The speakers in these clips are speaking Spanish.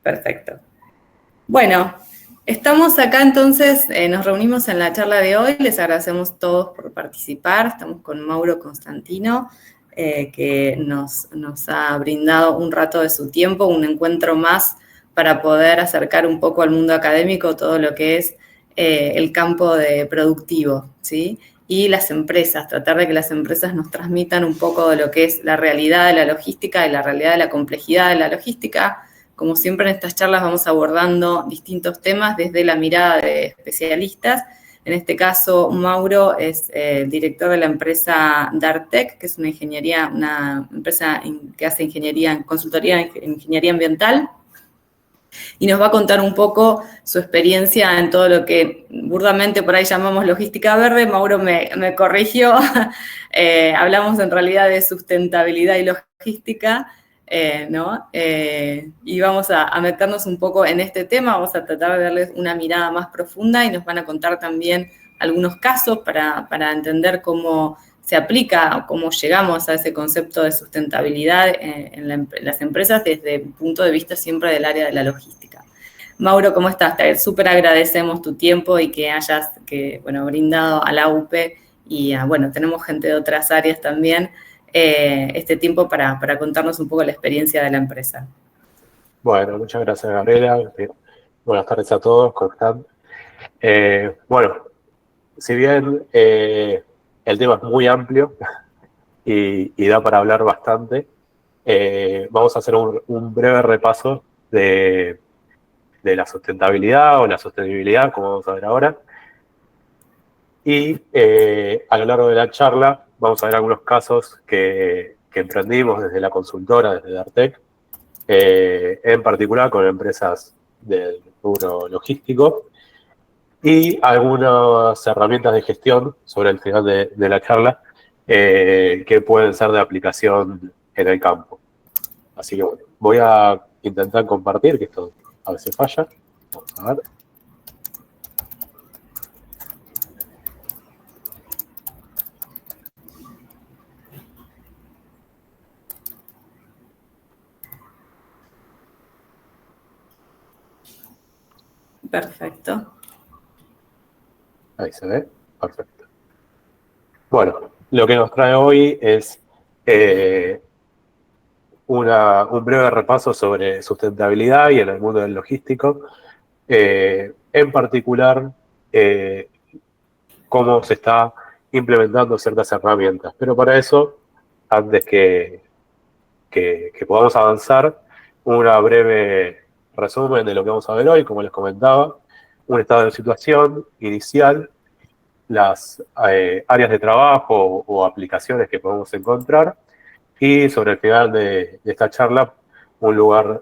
Perfecto. Bueno, estamos acá entonces, nos reunimos en la charla de hoy, les agradecemos todos por participar, estamos con Mauro Constantino, que nos ha brindado un rato de su tiempo, un encuentro más para poder acercar un poco al mundo académico todo lo que es el campo de productivo, ¿sí? Y las empresas, tratar de que las empresas nos transmitan un poco de lo que es la realidad de la logística y la realidad de la complejidad de la logística. Como siempre en estas charlas vamos abordando distintos temas desde la mirada de especialistas. En este caso, Mauro es director de la empresa Dartec, que es una empresa que hace ingeniería, consultoría en ingeniería ambiental, y nos va a contar un poco su experiencia en todo lo que burdamente por ahí llamamos logística verde. Mauro me corrigió, hablamos en realidad de sustentabilidad y logística, ¿no? Y vamos a meternos un poco en este tema, vamos a tratar de darles una mirada más profunda y nos van a contar también algunos casos para entender cómo se aplica, cómo llegamos a ese concepto de sustentabilidad en las empresas desde el punto de vista siempre del área de la logística. Mauro, ¿cómo estás? Te súper agradecemos tu tiempo y que hayas brindado a la UPE y tenemos gente de otras áreas también este tiempo para contarnos un poco la experiencia de la empresa. Bueno, muchas gracias, Gabriela. Buenas tardes a todos, ¿cómo están? Bueno, si bien el tema es muy amplio y da para hablar bastante, vamos a hacer un breve repaso de la sustentabilidad o la sostenibilidad, como vamos a ver ahora. Y a lo largo de la charla vamos a ver algunos casos que emprendimos desde la consultora, desde Dartec, en particular con empresas del rubro logístico, y algunas herramientas de gestión sobre el final de la charla que pueden ser de aplicación en el campo. Así que bueno, voy a intentar compartir, que esto a veces falla. Vamos a ver. Perfecto. Ahí se ve. Perfecto. Bueno, lo que nos trae hoy es un breve repaso sobre sustentabilidad y en el mundo del logístico. En particular, cómo se está implementando ciertas herramientas. Pero para eso, antes que podamos avanzar, una breve resumen de lo que vamos a ver hoy, como les comentaba, un estado de situación inicial, las áreas de trabajo o aplicaciones que podemos encontrar, y sobre el final de esta charla, un lugar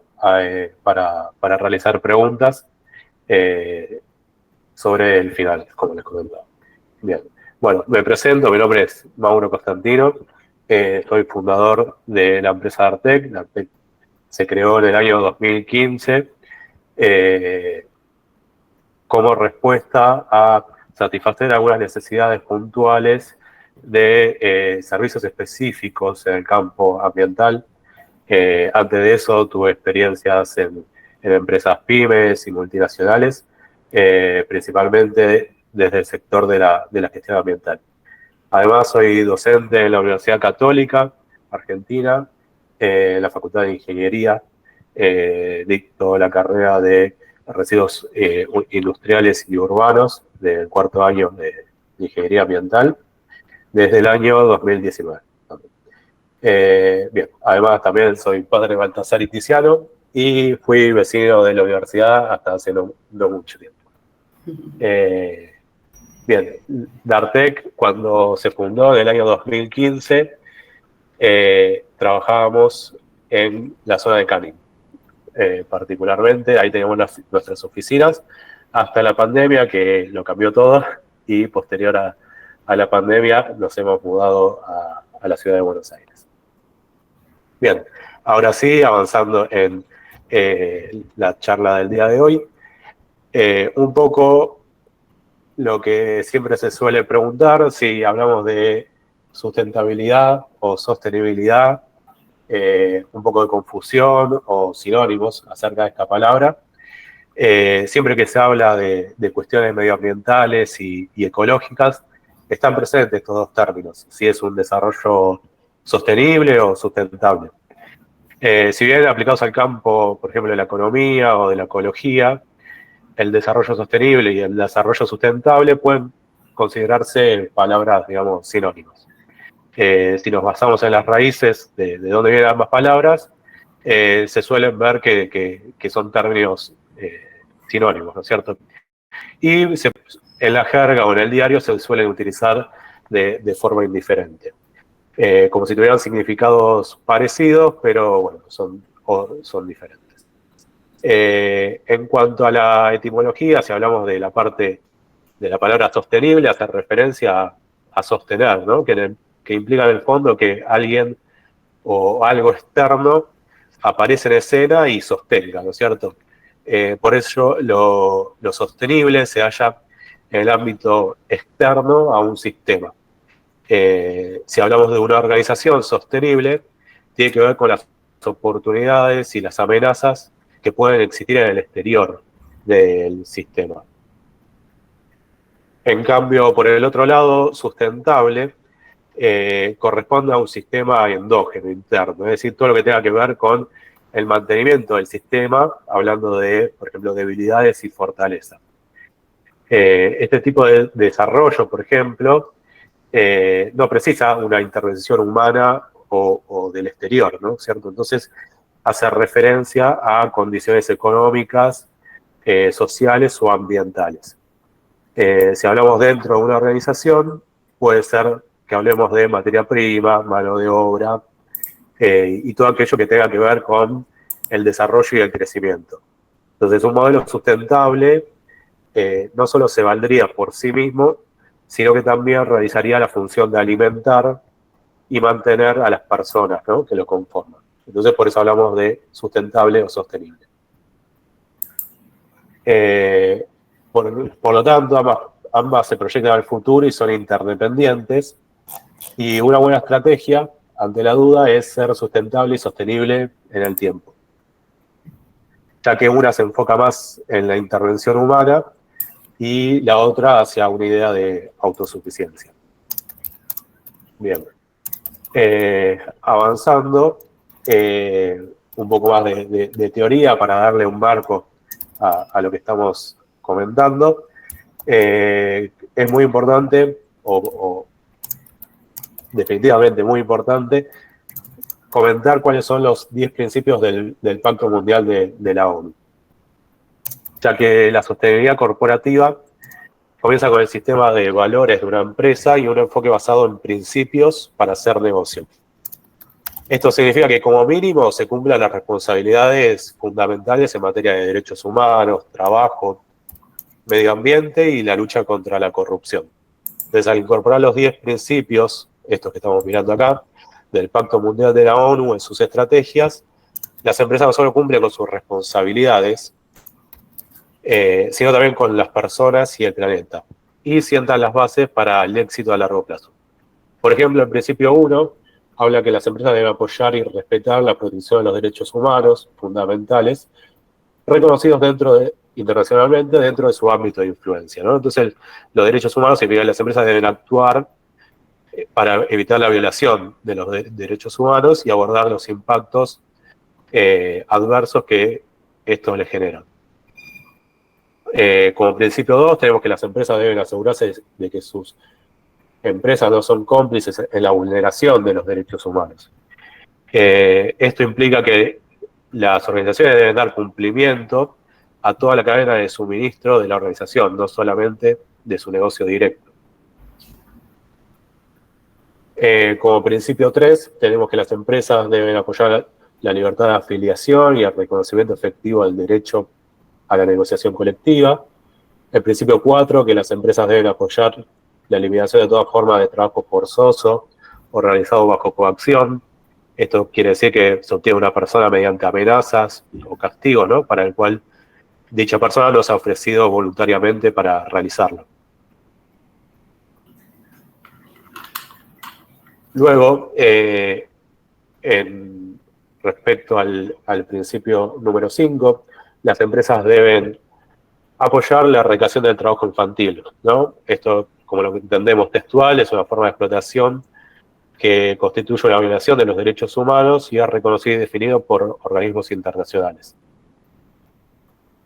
para realizar preguntas sobre el final, como les comentaba. Bien, bueno, me presento, mi nombre es Mauro Constantino, soy fundador de la empresa Dartec. Dartec se creó en el año 2015 como respuesta a satisfacer algunas necesidades puntuales de servicios específicos en el campo ambiental. Antes de eso tuve experiencias en empresas pymes y multinacionales, principalmente desde el sector de la gestión ambiental. Además, soy docente en la Universidad Católica Argentina, en la Facultad de Ingeniería. Dicto la carrera de residuos industriales y urbanos del cuarto año de Ingeniería Ambiental desde el año 2019. Bien, además también soy padre de Baltasar y Tiziano y fui vecino de la universidad hasta hace no mucho tiempo. Bien, Dartec, cuando se fundó en el año 2015, trabajábamos en la zona de Canning, particularmente, ahí teníamos nuestras oficinas, hasta la pandemia, que lo cambió todo, y posterior a la pandemia nos hemos mudado a la ciudad de Buenos Aires. Bien, ahora sí, avanzando en la charla del día de hoy, un poco lo que siempre se suele preguntar, si hablamos de sustentabilidad o sostenibilidad, un poco de confusión o sinónimos acerca de esta palabra. Siempre que se habla de cuestiones medioambientales y ecológicas, están presentes estos dos términos, si es un desarrollo sostenible o sustentable. Si bien aplicados al campo, por ejemplo, de la economía o de la ecología, el desarrollo sostenible y el desarrollo sustentable pueden considerarse palabras, digamos, sinónimos. Si nos basamos en las raíces de dónde vienen ambas palabras, se suelen ver que son términos sinónimos, ¿no es cierto? Y en la jerga o en el diario se suelen utilizar de forma indiferente, como si tuvieran significados parecidos, pero bueno, son diferentes. En cuanto a la etimología, si hablamos de la parte de la palabra sostenible, hace referencia a sostener, ¿no? Que implica en el fondo que alguien o algo externo aparece en escena y sostenga, ¿no es cierto? Por eso lo sostenible se halla en el ámbito externo a un sistema. Si hablamos de una organización sostenible, tiene que ver con las oportunidades y las amenazas que pueden existir en el exterior del sistema. En cambio, por el otro lado, sustentable corresponde a un sistema endógeno, interno, es decir, todo lo que tenga que ver con el mantenimiento del sistema, hablando de, por ejemplo, debilidades y fortalezas. Este tipo de desarrollo, por ejemplo, no precisa una intervención humana o del exterior, ¿no? ¿Cierto? Entonces, hace referencia a condiciones económicas, sociales o ambientales. Si hablamos dentro de una organización, puede ser que hablemos de materia prima, mano de obra, y todo aquello que tenga que ver con el desarrollo y el crecimiento. Entonces, un modelo sustentable no solo se valdría por sí mismo, sino que también realizaría la función de alimentar y mantener a las personas, ¿no?, que lo conforman. Entonces, por eso hablamos de sustentable o sostenible. Por lo tanto, ambas se proyectan al futuro y son interdependientes. Y una buena estrategia ante la duda es ser sustentable y sostenible en el tiempo, ya que una se enfoca más en la intervención humana y la otra hacia una idea de autosuficiencia. Bien. Avanzando, un poco más de teoría para darle un marco a lo que estamos comentando. Es muy importante, o definitivamente muy importante, comentar cuáles son los 10 principios del Pacto Mundial de la ONU. Ya que la sostenibilidad corporativa comienza con el sistema de valores de una empresa y un enfoque basado en principios para hacer negocio. Esto significa que como mínimo se cumplan las responsabilidades fundamentales en materia de derechos humanos, trabajo, medio ambiente y la lucha contra la corrupción. Entonces, al incorporar los 10 principios, estos que estamos mirando acá, del Pacto Mundial de la ONU en sus estrategias, las empresas no solo cumplen con sus responsabilidades, sino también con las personas y el planeta, y sientan las bases para el éxito a largo plazo. Por ejemplo, el principio 1 habla que las empresas deben apoyar y respetar la protección de los derechos humanos fundamentales, reconocidos internacionalmente dentro de su ámbito de influencia, ¿no? Entonces, los derechos humanos significa que las empresas deben actuar para evitar la violación de los derechos humanos y abordar los impactos adversos que estos les generan. Como principio 2, tenemos que las empresas deben asegurarse de que sus empresas no son cómplices en la vulneración de los derechos humanos. Esto implica que las organizaciones deben dar cumplimiento a toda la cadena de suministro de la organización, no solamente de su negocio directo. Como principio 3, tenemos que las empresas deben apoyar la libertad de afiliación y el reconocimiento efectivo del derecho a la negociación colectiva. El principio 4, que las empresas deben apoyar la eliminación de toda forma de trabajo forzoso o realizado bajo coacción. Esto quiere decir que se obtiene una persona mediante amenazas o castigo, ¿no?, para el cual dicha persona no se ha ofrecido voluntariamente para realizarlo. Luego, respecto al principio número 5, las empresas deben apoyar la erradicación del trabajo infantil, ¿no? Esto, como lo que entendemos textual, es una forma de explotación que constituye una violación de los derechos humanos y es reconocido y definido por organismos internacionales.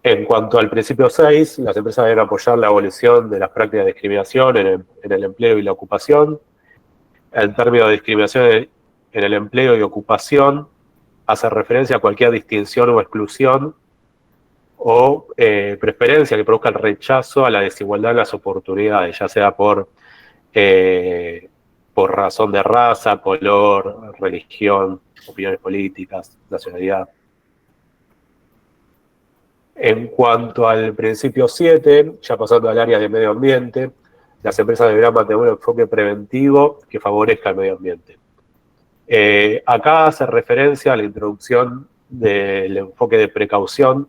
En cuanto al principio 6, las empresas deben apoyar la abolición de las prácticas de discriminación en el empleo y la ocupación. El término de discriminación en el empleo y ocupación hace referencia a cualquier distinción o exclusión o preferencia que produzca el rechazo a la desigualdad en las oportunidades, ya sea por razón de raza, color, religión, opiniones políticas, nacionalidad. En cuanto al principio 7, ya pasando al área de medio ambiente, las empresas deberán mantener un enfoque preventivo que favorezca el medio ambiente. Acá hace referencia a la introducción del enfoque de precaución,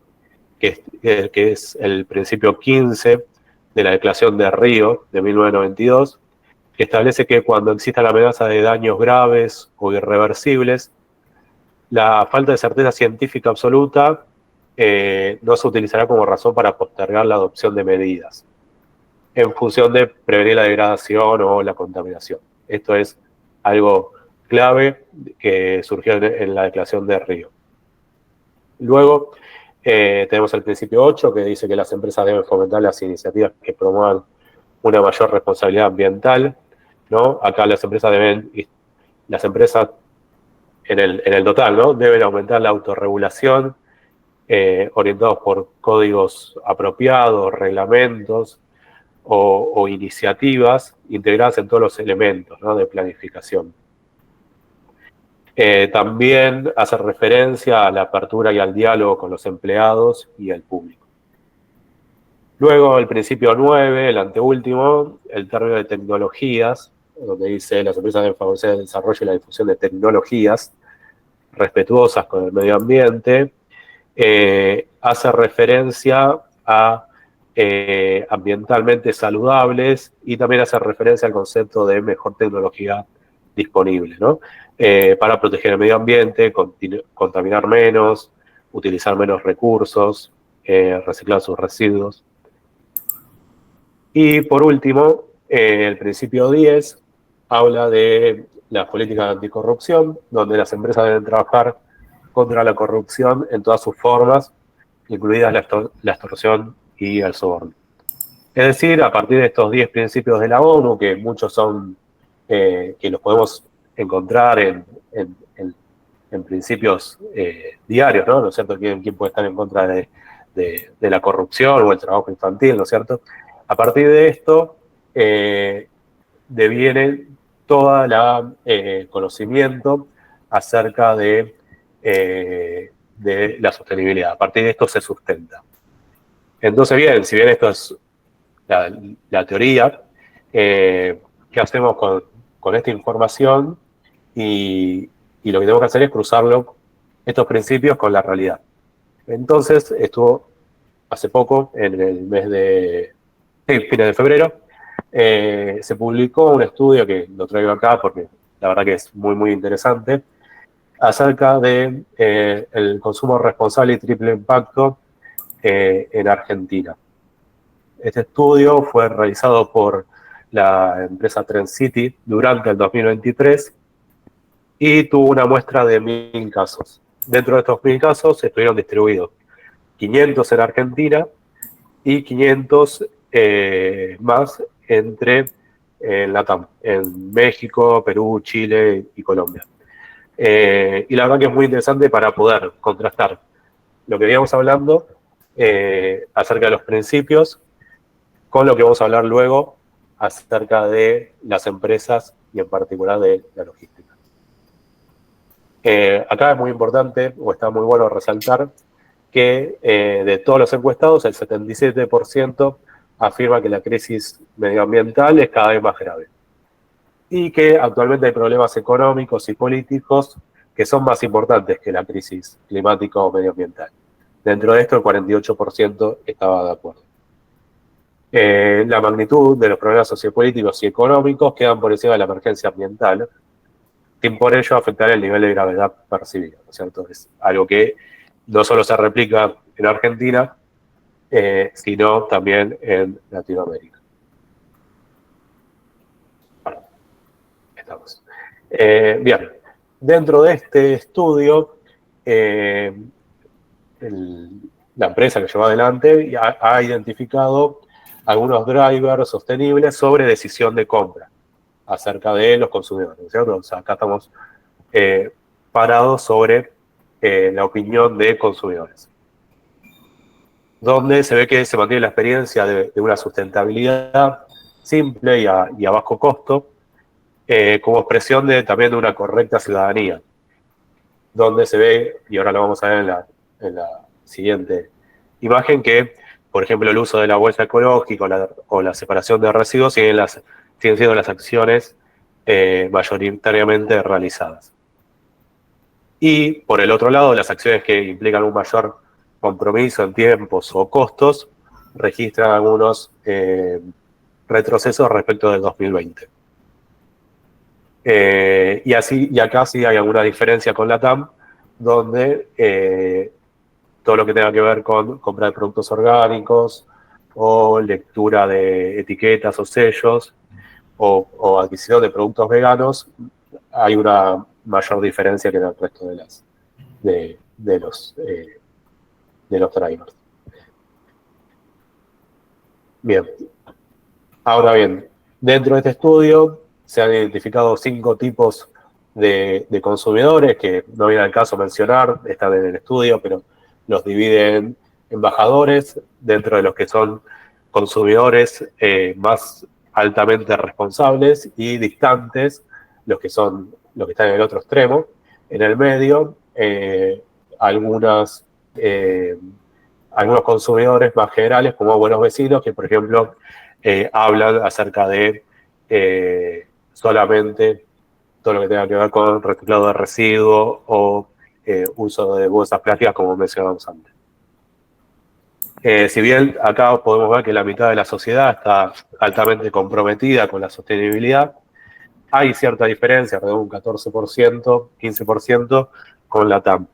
que es el principio 15 de la Declaración de Río de 1992, que establece que cuando exista la amenaza de daños graves o irreversibles, la falta de certeza científica absoluta no se utilizará como razón para postergar la adopción de medidas en función de prevenir la degradación o la contaminación. Esto es algo clave que surgió en la Declaración de Río. Luego tenemos el principio 8, que dice que las empresas deben fomentar las iniciativas que promuevan una mayor responsabilidad ambiental, ¿no? Acá las empresas en el total, ¿no? Deben aumentar la autorregulación, orientados por códigos apropiados, reglamentos o iniciativas integradas en todos los elementos, ¿no? De planificación. También hace referencia a la apertura y al diálogo con los empleados y el público. Luego, el principio 9, el anteúltimo, el término de tecnologías, donde dice las empresas deben favorecer el desarrollo y la difusión de tecnologías respetuosas con el medio ambiente, hace referencia a ambientalmente saludables y también hace referencia al concepto de mejor tecnología disponible, ¿no? Para proteger el medio ambiente, contaminar menos, utilizar menos recursos, reciclar sus residuos. Y por último, el principio 10 habla de las políticas de anticorrupción, donde las empresas deben trabajar contra la corrupción en todas sus formas, incluidas la extorsión y el soborno. Es decir, a partir de estos 10 principios de la ONU, que muchos son, que los podemos encontrar en principios diarios, ¿no? ¿No es cierto? ¿Quién puede estar en contra de la corrupción o el trabajo infantil, ¿no es cierto? A partir de esto, deviene todo el conocimiento acerca de la sostenibilidad. A partir de esto se sustenta. Entonces, bien, si bien esto es la teoría, ¿qué hacemos con esta información? Y lo que tenemos que hacer es cruzarlo, estos principios, con la realidad. Entonces, estuvo hace poco, en el mes de fines de febrero, se publicó un estudio que lo traigo acá porque la verdad que es muy, muy interesante, acerca de el consumo responsable y triple impacto en Argentina. Este estudio fue realizado por la empresa Trencity durante el 2023 y tuvo una muestra de 1.000 casos. Dentro de estos 1.000 casos estuvieron distribuidos 500 en Argentina y 500 más entre LATAM, en México, Perú, Chile y Colombia. Y la verdad que es muy interesante para poder contrastar lo que veníamos hablando acerca de los principios con lo que vamos a hablar luego acerca de las empresas y en particular de la logística. Acá es muy importante, o está muy bueno resaltar, que de todos los encuestados, el 77% afirma que la crisis medioambiental es cada vez más grave y que actualmente hay problemas económicos y políticos que son más importantes que la crisis climática o medioambiental. Dentro de esto, el 48% estaba de acuerdo. La magnitud de los problemas sociopolíticos y económicos quedan por encima de la emergencia ambiental, sin por ello afectar el nivel de gravedad percibido, ¿no es cierto? Es algo que no solo se replica en Argentina, sino también en Latinoamérica. Bueno, estamos. Bien, dentro de este estudio, la empresa que llevó adelante ha identificado algunos drivers sostenibles sobre decisión de compra acerca de los consumidores, ¿no es cierto? O sea, acá estamos parados sobre la opinión de consumidores, donde se ve que se mantiene la experiencia de una sustentabilidad simple y a bajo costo, como expresión también de una correcta ciudadanía, donde se ve, y ahora lo vamos a ver en la siguiente imagen, que, por ejemplo, el uso de la bolsa ecológica o la separación de residuos siguen siendo las acciones mayoritariamente realizadas. Y, por el otro lado, las acciones que implican un mayor compromiso en tiempos o costos registran algunos retrocesos respecto del 2020. Y acá sí hay alguna diferencia con la TAM, donde todo lo que tenga que ver con compra de productos orgánicos o lectura de etiquetas o sellos o adquisición de productos veganos, hay una mayor diferencia que en el resto de los drivers. Bien. Ahora bien, dentro de este estudio se han identificado 5 tipos de consumidores que no viene al caso mencionar, están en el estudio, pero los dividen en embajadores, dentro de los que son consumidores más altamente responsables, y distantes, los que están en el otro extremo. En el medio, algunos consumidores más generales, como buenos vecinos, que por ejemplo hablan acerca de solamente todo lo que tenga que ver con reciclado de residuos o uso de bolsas plásticas, como mencionamos antes. Si bien acá podemos ver que la mitad de la sociedad está altamente comprometida con la sostenibilidad, hay cierta diferencia, de un 14%, 15% con la TAM.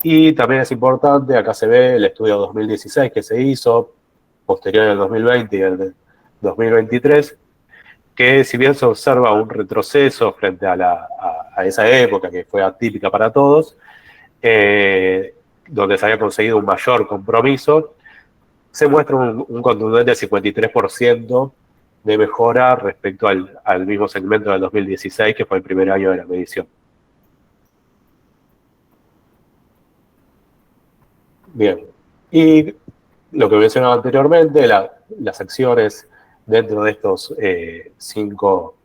Y también es importante, acá se ve el estudio 2016 que se hizo, posterior al 2020 y el 2023, que si bien se observa un retroceso frente a esa época que fue atípica para todos, donde se había conseguido un mayor compromiso, se muestra un contundente 53% de mejora respecto al mismo segmento del 2016, que fue el primer año de la medición. Bien, y lo que mencionaba anteriormente, las acciones dentro de estos 5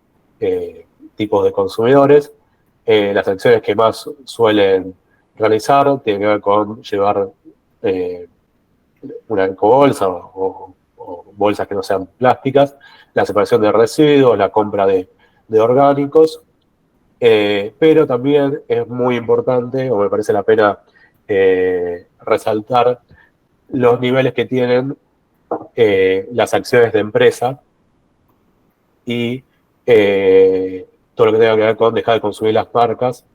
tipos de consumidores, las acciones que más suelen realizar tienen que ver con llevar una ecobolsa o bolsas que no sean plásticas, la separación de residuos, la compra de orgánicos, pero también es muy importante, o me parece la pena resaltar los niveles que tienen las acciones de empresa y todo lo que tenga que ver con dejar de consumir las marcas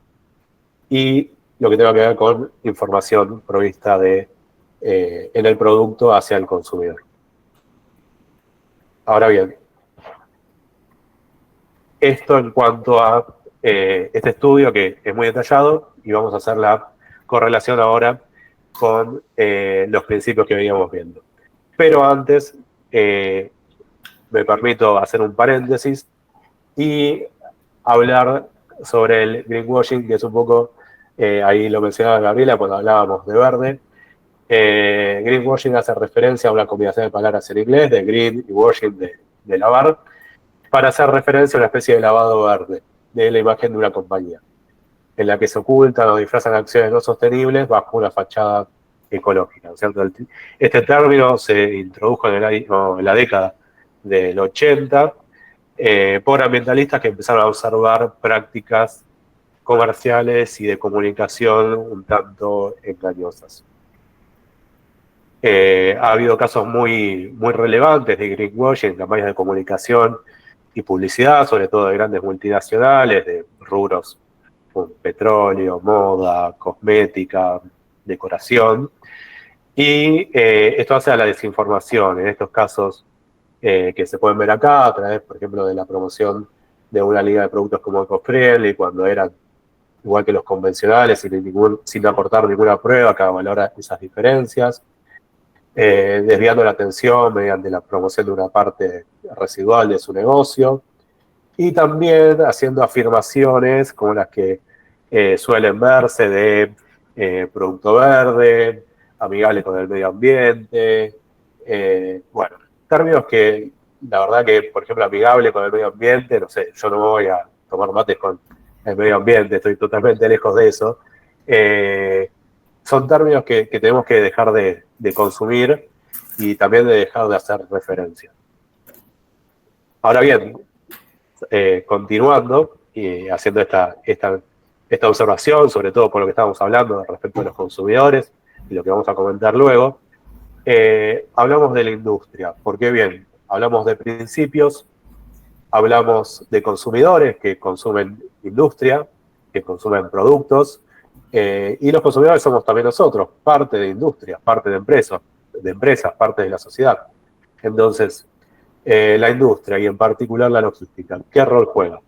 y lo que tenga que ver con información provista en el producto hacia el consumidor. Ahora bien, esto en cuanto a este estudio, que es muy detallado, y vamos a hacer la correlación ahora con los principios que veníamos viendo. Pero antes, me permito hacer un paréntesis y hablar sobre el greenwashing, que es un poco, ahí lo mencionaba Gabriela cuando hablábamos de verde. Greenwashing hace referencia a una combinación de palabras en inglés, de green y washing, de lavar, para hacer referencia a una especie de lavado verde de la imagen de una compañía, en la que se ocultan o disfrazan acciones no sostenibles bajo una fachada ecológica, ¿no es cierto? Este término se introdujo en la década del 80 por ambientalistas que empezaron a observar prácticas comerciales y de comunicación un tanto engañosas. Ha habido casos muy, muy relevantes de greenwashing, campañas de comunicación y publicidad, sobre todo de grandes multinacionales, de rubros como petróleo, moda, cosmética, decoración. Y esto hace a la desinformación. En estos casos que se pueden ver acá, a través, por ejemplo, de la promoción de una liga de productos como EcoFriendly, cuando eran igual que los convencionales, sin aportar ninguna prueba que valora esas diferencias, desviando la atención mediante la promoción de una parte residual de su negocio, y también haciendo afirmaciones como las que suelen verse de producto verde, amigable con el medio ambiente, bueno, términos que la verdad que, por ejemplo, amigable con el medio ambiente, no sé, yo no voy a tomar mates con el medio ambiente, estoy totalmente lejos de eso. Son términos que tenemos que dejar de consumir y también de dejar de hacer referencia. Ahora bien, continuando y haciendo esta observación, sobre todo por lo que estábamos hablando respecto a los consumidores y lo que vamos a comentar luego, hablamos de la industria, porque bien, hablamos de principios, hablamos de consumidores que consumen industria, que consumen productos, y los consumidores somos también nosotros, parte de industria, parte de empresas, parte de la sociedad. Entonces, la industria y en particular la logística, ¿qué rol juega?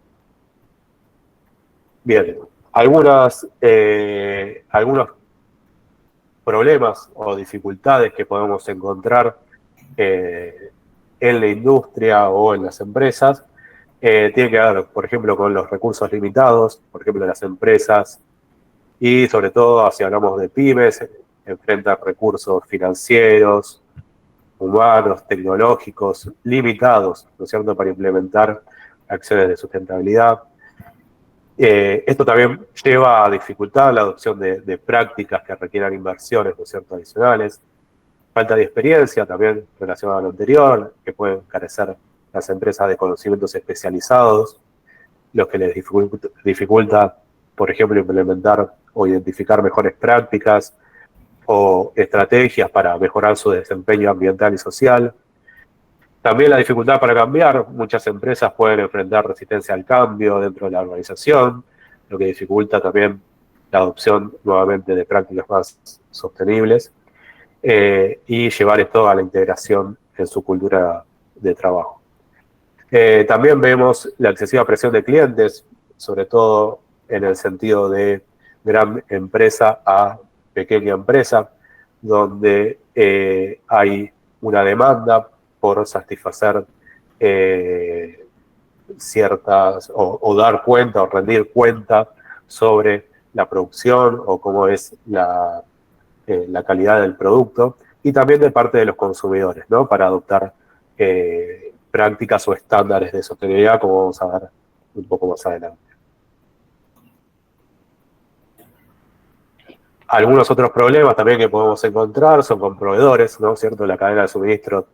Bien, algunos problemas o dificultades que podemos encontrar en la industria o en las empresas tienen que ver, por ejemplo, con los recursos limitados, por ejemplo, las empresas y sobre todo, si hablamos de pymes, enfrentan recursos financieros, humanos, tecnológicos, limitados, ¿no es cierto?, para implementar acciones de sustentabilidad. Esto también lleva a dificultar la adopción de prácticas que requieran inversiones, ¿no es cierto?, adicionales. Falta de experiencia también relacionada a lo anterior, que pueden carecer las empresas de conocimientos especializados, lo que les dificulta, por ejemplo, implementar o identificar mejores prácticas o estrategias para mejorar su desempeño ambiental y social. También la dificultad para cambiar. Muchas empresas pueden enfrentar resistencia al cambio dentro de la organización, lo que dificulta también la adopción nuevamente de prácticas más sostenibles y llevar esto a la integración en su cultura de trabajo. También vemos la excesiva presión de clientes, sobre todo en el sentido de gran empresa a pequeña empresa, donde hay una demanda por satisfacer ciertas, o dar cuenta o rendir cuenta sobre la producción o cómo es la calidad del producto, y también de parte de los consumidores, ¿no?, para adoptar prácticas o estándares de sostenibilidad, como vamos a ver un poco más adelante. Algunos otros problemas también que podemos encontrar son con proveedores, ¿no es cierto? La cadena de suministro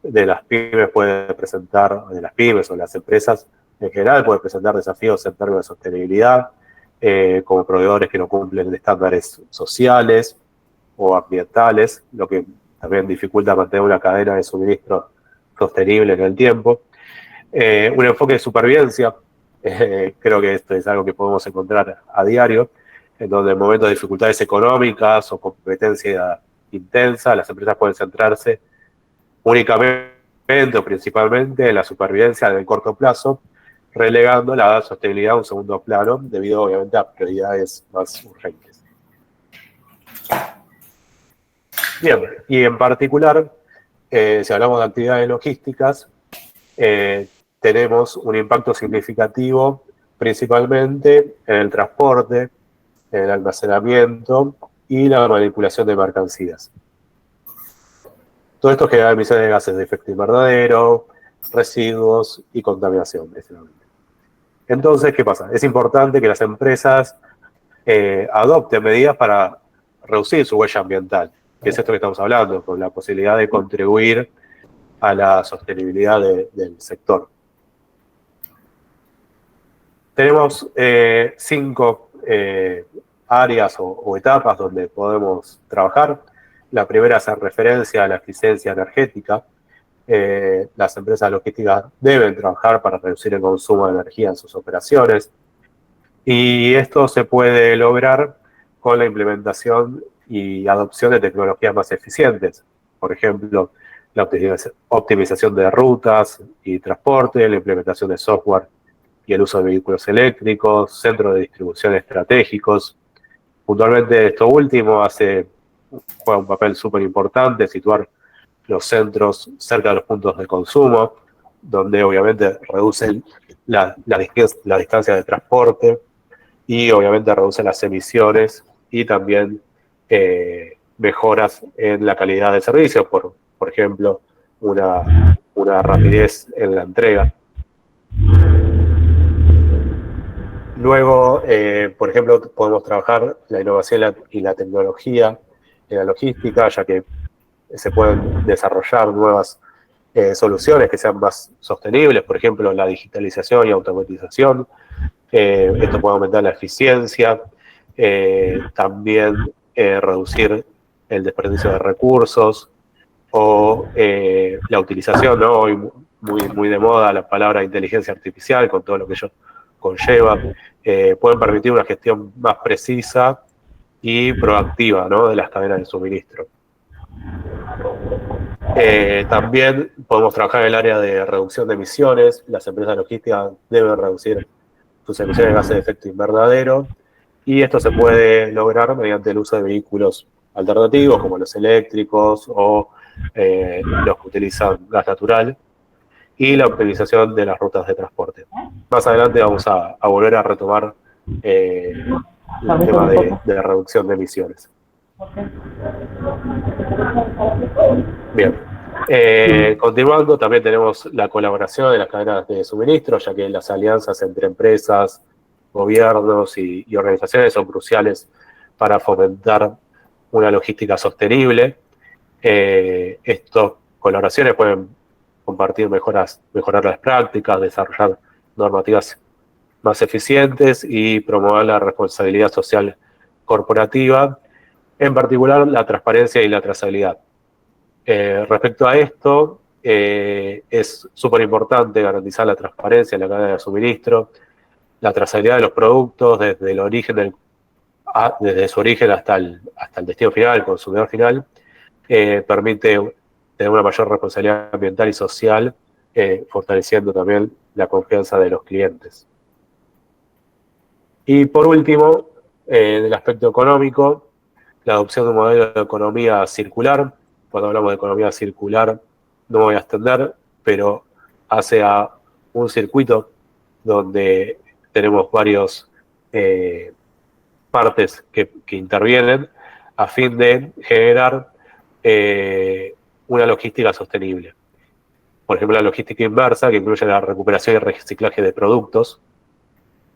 de las pymes puede presentar, de las pymes o las empresas en general, puede presentar desafíos en términos de sostenibilidad, como proveedores que no cumplen estándares sociales o ambientales, lo que también dificulta mantener una cadena de suministro sostenible en el tiempo. Un enfoque de supervivencia, creo que esto es algo que podemos encontrar a diario, en donde en momentos de dificultades económicas o competencia intensa, las empresas pueden centrarse únicamente o principalmente en la supervivencia del corto plazo, relegando la sostenibilidad a un segundo plano, debido obviamente a prioridades más urgentes. Bien, y en particular, si hablamos de actividades logísticas, tenemos un impacto significativo principalmente en el transporte, en el almacenamiento y la manipulación de mercancías. Todo esto genera emisiones de gases de efecto invernadero, residuos y contaminación, precisamente. Entonces, ¿qué pasa? Es importante que las empresas adopten medidas para reducir su huella ambiental, que es esto que estamos hablando, con la posibilidad de contribuir a la sostenibilidad del sector. Tenemos 5 áreas o etapas donde podemos trabajar. La primera hace referencia a la eficiencia energética. Las empresas logísticas deben trabajar para reducir el consumo de energía en sus operaciones. Y esto se puede lograr con la implementación y adopción de tecnologías más eficientes. Por ejemplo, la optimización de rutas y transporte, la implementación de software y el uso de vehículos eléctricos, centros de distribución estratégicos. Puntualmente esto último juega un papel súper importante, situar los centros cerca de los puntos de consumo, donde obviamente reducen la distancia de transporte y obviamente reducen las emisiones y también mejoras en la calidad del servicio, por ejemplo, una rapidez en la entrega. Luego, por ejemplo, podemos trabajar la innovación y la tecnología en la logística, ya que se pueden desarrollar nuevas soluciones que sean más sostenibles, por ejemplo, la digitalización y automatización. Esto puede aumentar la eficiencia, también reducir el desperdicio de recursos o la utilización, ¿no? Hoy muy de moda la palabra inteligencia artificial con todo lo que ello conlleva. Pueden permitir una gestión más precisa y proactiva, ¿no?, de las cadenas de suministro. También podemos trabajar en el área de reducción de emisiones. Las empresas logísticas deben reducir sus emisiones de gases de efecto invernadero y esto se puede lograr mediante el uso de vehículos alternativos como los eléctricos o los que utilizan gas natural y la optimización de las rutas de transporte. Más adelante vamos a volver a retomar el tema de reducción de emisiones. Bien. Continuando, también tenemos la colaboración de las cadenas de suministro, ya que las alianzas entre empresas, gobiernos y organizaciones son cruciales para fomentar una logística sostenible. Estas colaboraciones pueden compartir mejorar las prácticas, desarrollar normativas más eficientes y promover la responsabilidad social corporativa, en particular la transparencia y la trazabilidad. Respecto a esto, es súper importante garantizar la transparencia en la cadena de suministro, la trazabilidad de los productos desde el origen desde su origen hasta el destino final, el consumidor final, permite tener una mayor responsabilidad ambiental y social, fortaleciendo también la confianza de los clientes. Y por último, en el aspecto económico, la adopción de un modelo de economía circular. Cuando hablamos de economía circular, no me voy a extender, pero hace a un circuito donde tenemos varios partes que intervienen a fin de generar una logística sostenible. Por ejemplo, la logística inversa, que incluye la recuperación y reciclaje de productos.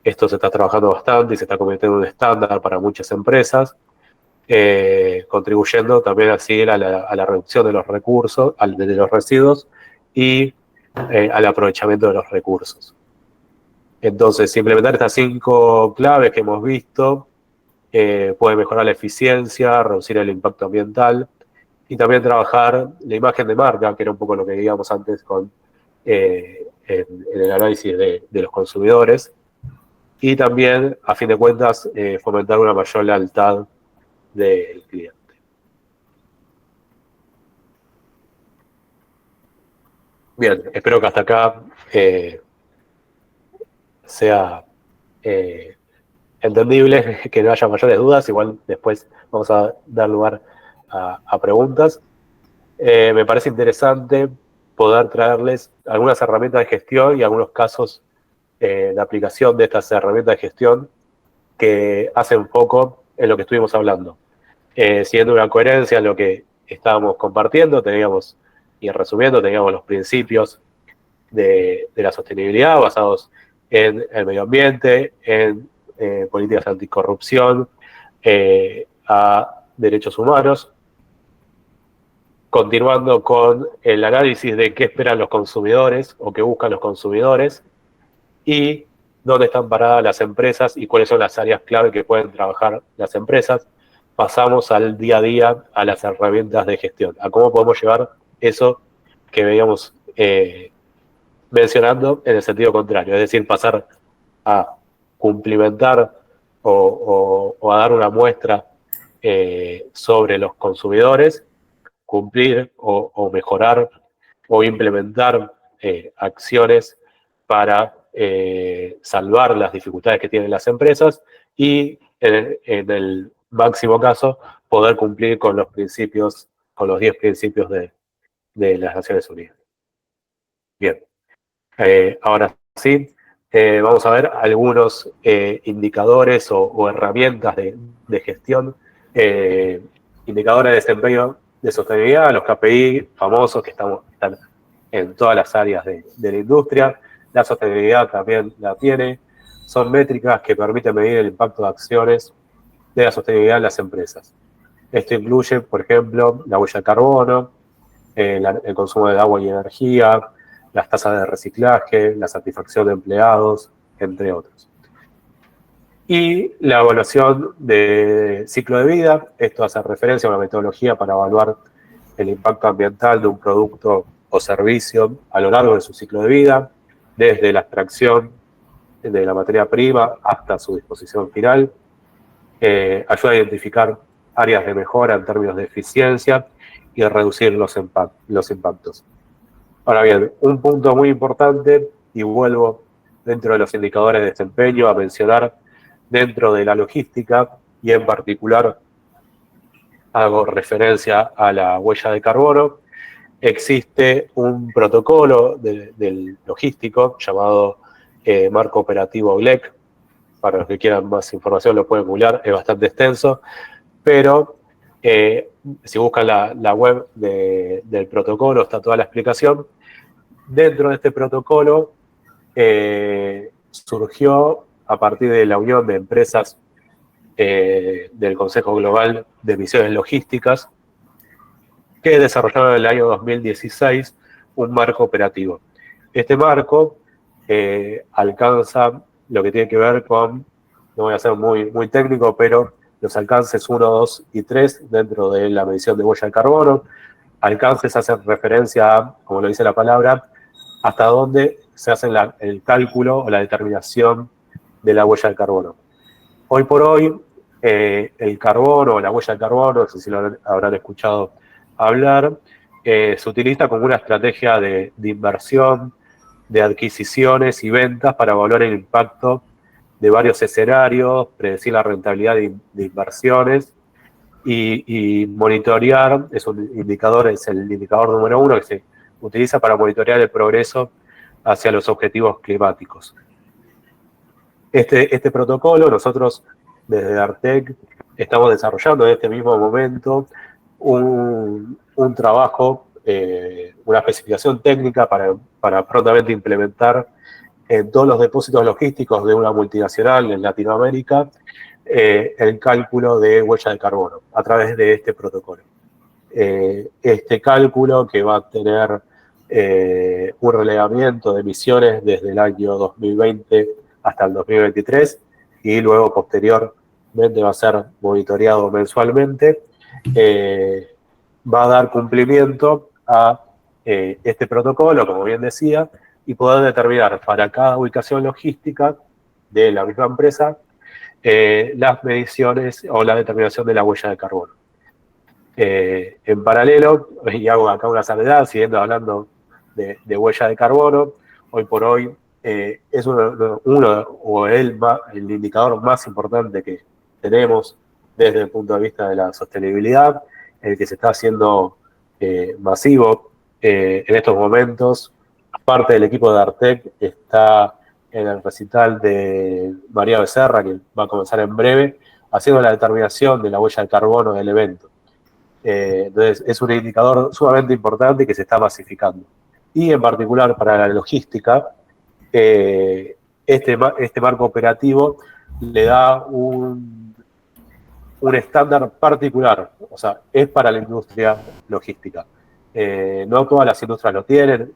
Esto se está trabajando bastante y se está convirtiendo en un estándar para muchas empresas, contribuyendo también así a la reducción de los recursos, de los residuos y al aprovechamiento de los recursos. Entonces, implementar estas 5 claves que hemos visto puede mejorar la eficiencia, reducir el impacto ambiental y también trabajar la imagen de marca, que era un poco lo que digamos antes en el análisis de los consumidores, y también, a fin de cuentas, fomentar una mayor lealtad del cliente. Bien, espero que hasta acá sea entendible, que no haya mayores dudas. Igual después vamos a dar lugar a preguntas. Me parece interesante poder traerles algunas herramientas de gestión y algunos casos de aplicación de estas herramientas de gestión que hacen foco en lo que estuvimos hablando. Siguiendo una coherencia en lo que estábamos compartiendo, y resumiendo, teníamos los principios de la sostenibilidad basados en el medio ambiente, en políticas anticorrupción, a derechos humanos, continuando con el análisis de qué esperan los consumidores o qué buscan los consumidores y dónde están paradas las empresas y cuáles son las áreas clave que pueden trabajar las empresas. Pasamos al día a día a las herramientas de gestión, a cómo podemos llevar eso que veníamos mencionando en el sentido contrario, es decir, pasar a cumplimentar o a dar una muestra sobre los consumidores, cumplir o mejorar o implementar acciones para salvar las dificultades que tienen las empresas y en el máximo caso poder cumplir con los principios, con los 10 principios de las Naciones Unidas. Bien, ahora sí, vamos a ver algunos indicadores o herramientas de gestión, indicadores de desempeño de sostenibilidad, los KPI famosos que están en todas las áreas de la industria. La sostenibilidad también la tiene. Son métricas que permiten medir el impacto de acciones de la sostenibilidad en las empresas. Esto incluye, por ejemplo, la huella de carbono, el consumo de agua y energía, las tasas de reciclaje, la satisfacción de empleados, entre otros. Y la evaluación de ciclo de vida, esto hace referencia a una metodología para evaluar el impacto ambiental de un producto o servicio a lo largo de su ciclo de vida, desde la extracción de la materia prima hasta su disposición final. Ayuda a identificar áreas de mejora en términos de eficiencia y a reducir los impactos. Ahora bien, un punto muy importante, y vuelvo dentro de los indicadores de desempeño a mencionar dentro de la logística, y en particular hago referencia a la huella de carbono. Existe un protocolo del logístico llamado Marco Operativo GLEC. Para los que quieran más información lo pueden googlear, es bastante extenso, pero si buscan la web del protocolo está toda la explicación. Dentro de este protocolo surgió a partir de la unión de empresas del Consejo Global de Misiones Logísticas, que desarrollaron en el año 2016 un marco operativo. Este marco alcanza lo que tiene que ver con, no voy a ser muy técnico, pero los alcances 1, 2 y 3 dentro de la medición de huella de carbono. Alcances hacen referencia a, como lo dice la palabra, hasta dónde se hace el cálculo o la determinación de la huella de carbono. Hoy por hoy, el carbono o la huella de carbono, no sé si lo habrán escuchado hablar, se utiliza como una estrategia de inversión, de adquisiciones y ventas para evaluar el impacto de varios escenarios, predecir la rentabilidad de inversiones y monitorear, es el indicador número 1 que se utiliza para monitorear el progreso hacia los objetivos climáticos. Este protocolo, nosotros desde Dartec estamos desarrollando en este mismo momento un trabajo, una especificación técnica para prontamente implementar en todos los depósitos logísticos de una multinacional en Latinoamérica el cálculo de huella de carbono a través de este protocolo. Este cálculo que va a tener un relevamiento de emisiones desde el año 2020 hasta el 2023 y luego posteriormente va a ser monitoreado mensualmente, va a dar cumplimiento a este protocolo, como bien decía, y poder determinar para cada ubicación logística de la misma empresa las mediciones o la determinación de la huella de carbono. En paralelo, y hago acá una salvedad, siguiendo hablando de huella de carbono, hoy por hoy es el indicador más importante que tenemos desde el punto de vista de la sostenibilidad, el que se está haciendo masivo en estos momentos. Parte del equipo de Dartec está en el recital de María Becerra, que va a comenzar en breve, haciendo la determinación de la huella de carbono del evento. Entonces, es un indicador sumamente importante que se está masificando. Y en particular para la logística, este marco operativo le da un estándar particular, o sea, es para la industria logística. No todas las industrias lo tienen,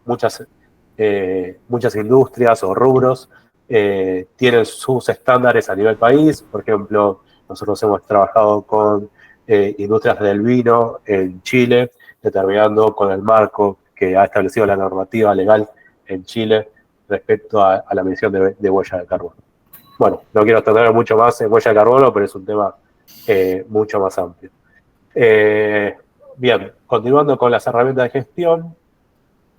muchas industrias o rubros tienen sus estándares a nivel país. Por ejemplo, nosotros hemos trabajado con industrias del vino en Chile, determinando con el marco que ha establecido la normativa legal en Chile respecto a la medición de huella de carbono. bueno, no quiero extender mucho más en huella de carbono, pero es un tema mucho más amplio. Bien, continuando con las herramientas de gestión,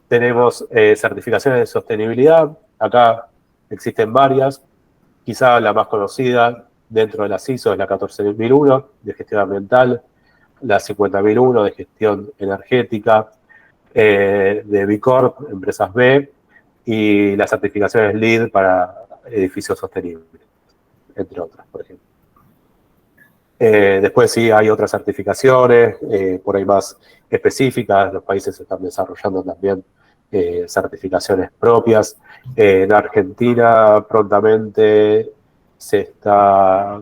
tenemos certificaciones de sostenibilidad. Acá existen varias. Quizá la más conocida dentro de las ISO es la 14001 de gestión ambiental, la 50001 de gestión energética, de B Corp, empresas B, y las certificaciones LEED para edificios sostenibles, entre otras, por ejemplo. Después sí hay otras certificaciones, por ahí más específicas. Los países están desarrollando también certificaciones propias. En Argentina prontamente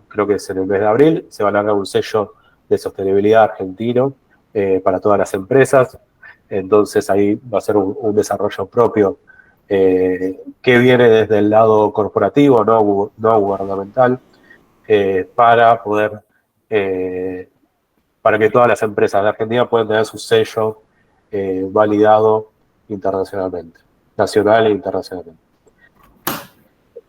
creo que es en el mes de abril, se va a largar un sello de sostenibilidad argentino para todas las empresas. Entonces ahí va a ser un desarrollo propio que viene desde el lado corporativo, no gubernamental, para poder para que todas las empresas de Argentina puedan tener su sello validado internacionalmente, nacional e internacionalmente.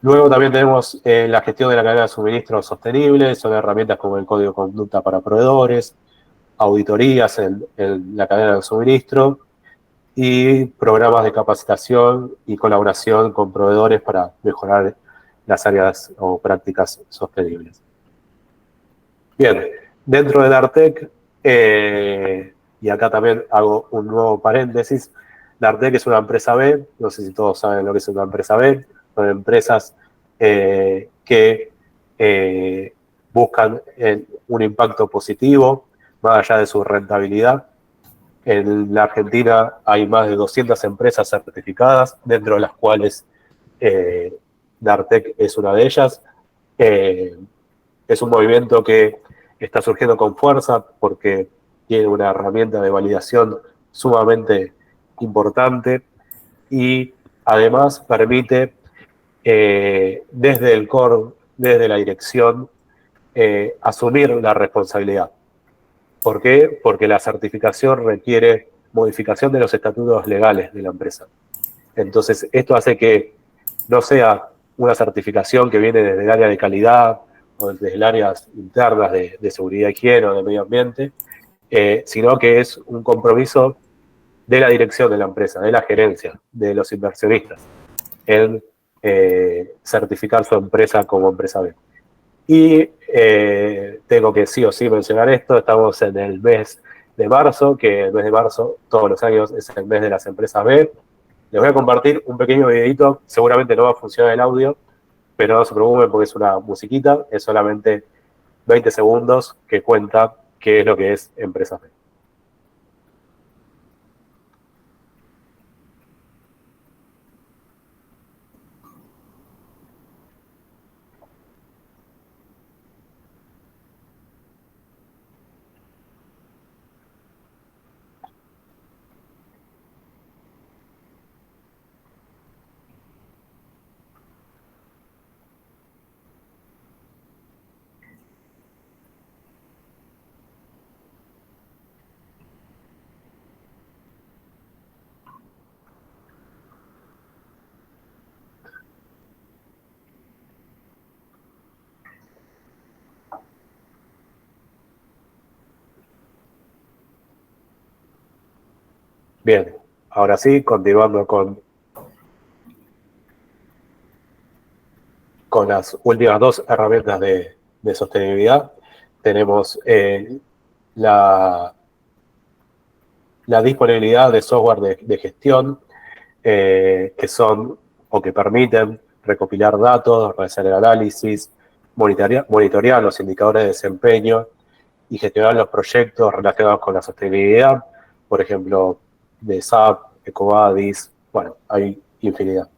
Luego también tenemos la gestión de la cadena de suministro sostenible, son herramientas como el código de conducta para proveedores, auditorías en la cadena de suministro y programas de capacitación y colaboración con proveedores para mejorar las áreas o prácticas sostenibles. Bien, dentro de Dartec, y acá también hago un nuevo paréntesis, Dartec es una empresa B, no sé si todos saben lo que es una empresa B, son empresas que buscan un impacto positivo, más allá de su rentabilidad. En la Argentina hay más de 200 empresas certificadas, dentro de las cuales Dartec es una de ellas. Es un movimiento que está surgiendo con fuerza porque tiene una herramienta de validación sumamente importante y además permite desde el core, desde la dirección, asumir la responsabilidad. ¿Por qué? Porque la certificación requiere modificación de los estatutos legales de la empresa. Entonces, esto hace que no sea una certificación que viene desde el área de calidad o desde el área internas de seguridad, higiene o de medio ambiente, sino que es un compromiso de la dirección de la empresa, de la gerencia, de los inversionistas, en certificar su empresa como empresa B. Y tengo que sí o sí mencionar esto, estamos en el mes de marzo, que el mes de marzo todos los años es el mes de las empresas B. Les voy a compartir un pequeño videito, seguramente no va a funcionar el audio, pero no se preocupen porque es una musiquita, es solamente 20 segundos que cuenta qué es lo que es Empresas B. Bien, ahora sí, continuando con las últimas dos herramientas de sostenibilidad, tenemos la disponibilidad de software de gestión que son o que permiten recopilar datos, realizar el análisis, monitorear los indicadores de desempeño y gestionar los proyectos relacionados con la sostenibilidad, por ejemplo, de SAP, EcoVadis, bueno, hay infinidad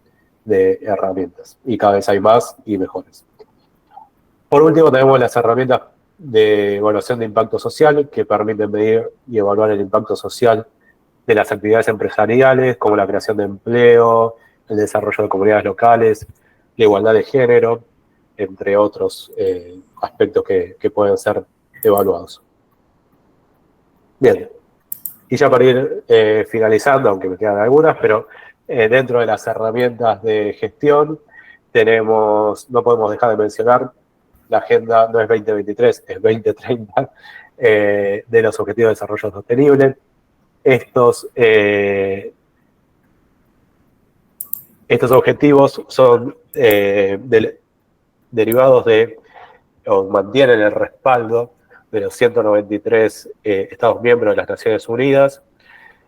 de herramientas y cada vez hay más y mejores. Por último, tenemos las herramientas de evaluación de impacto social que permiten medir y evaluar el impacto social de las actividades empresariales, como la creación de empleo, el desarrollo de comunidades locales, la igualdad de género, entre otros aspectos que pueden ser evaluados. Bien, y ya para ir finalizando, aunque me quedan algunas, pero dentro de las herramientas de gestión no podemos dejar de mencionar, la agenda no es 2023, es 2030, de los Objetivos de Desarrollo Sostenible. Estos objetivos son derivados o mantienen el respaldo de los 193 Estados miembros de las Naciones Unidas,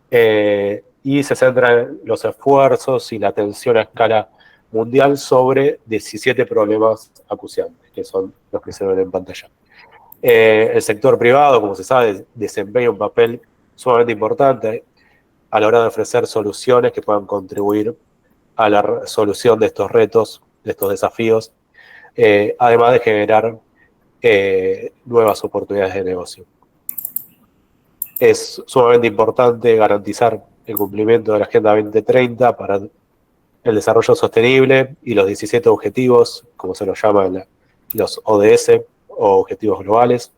y se centran los esfuerzos y la atención a escala mundial sobre 17 problemas acuciantes, que son los que se ven en pantalla. El sector privado, como se sabe, desempeña un papel sumamente importante a la hora de ofrecer soluciones que puedan contribuir a la solución de estos retos, de estos desafíos, además de generar nuevas oportunidades de negocio. Es sumamente importante garantizar el cumplimiento de la Agenda 2030 para el desarrollo sostenible y los 17 objetivos, como se los llaman los ODS, o Objetivos Globales.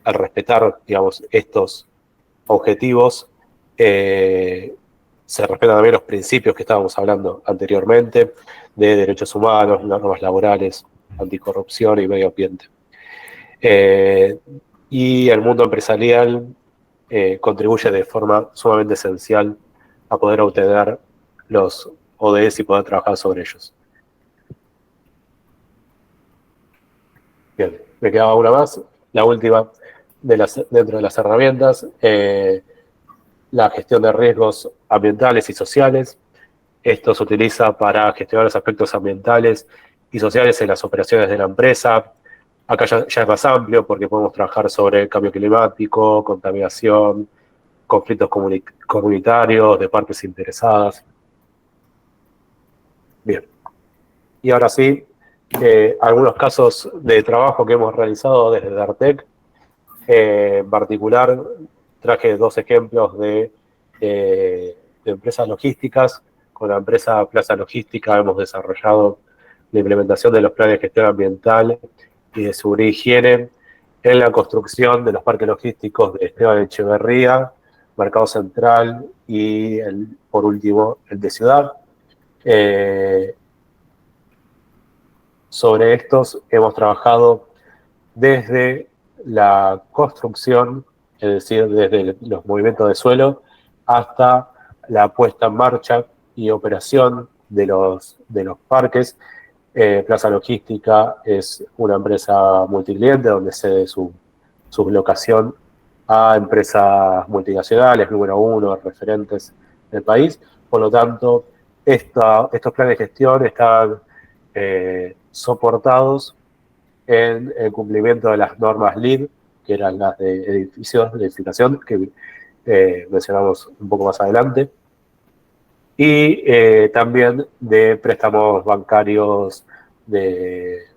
Al respetar, digamos, estos objetivos, se respetan también los principios que estábamos hablando anteriormente, de derechos humanos, normas laborales, anticorrupción y medio ambiente. Y el mundo empresarial contribuye de forma sumamente esencial a poder obtener los ODS y poder trabajar sobre ellos. Bien, me quedaba una más, la última dentro de las herramientas, la gestión de riesgos ambientales y sociales. Esto se utiliza para gestionar los aspectos ambientales y sociales en las operaciones de la empresa. Acá ya es más amplio porque podemos trabajar sobre el cambio climático, contaminación, conflictos comunitarios, de partes interesadas. Bien. Y ahora sí, algunos casos de trabajo que hemos realizado desde Dartec. En particular, traje 2 ejemplos de empresas logísticas. Con la empresa Plaza Logística hemos desarrollado la implementación de los planes de gestión ambiental y de seguridad e higiene en la construcción de los parques logísticos de Esteban Echeverría, Mercado Central y, por último, el de Ciudad. Sobre estos hemos trabajado desde la construcción, es decir, desde los movimientos de suelo, hasta la puesta en marcha y operación de los parques. Plaza Logística es una empresa multicliente donde cede su locación a empresas multinacionales, número 1, referentes del país. Por lo tanto, estos planes de gestión están soportados en el cumplimiento de las normas LEED, que eran las de edificios de edificación, que mencionamos un poco más adelante, y también de préstamos bancarios de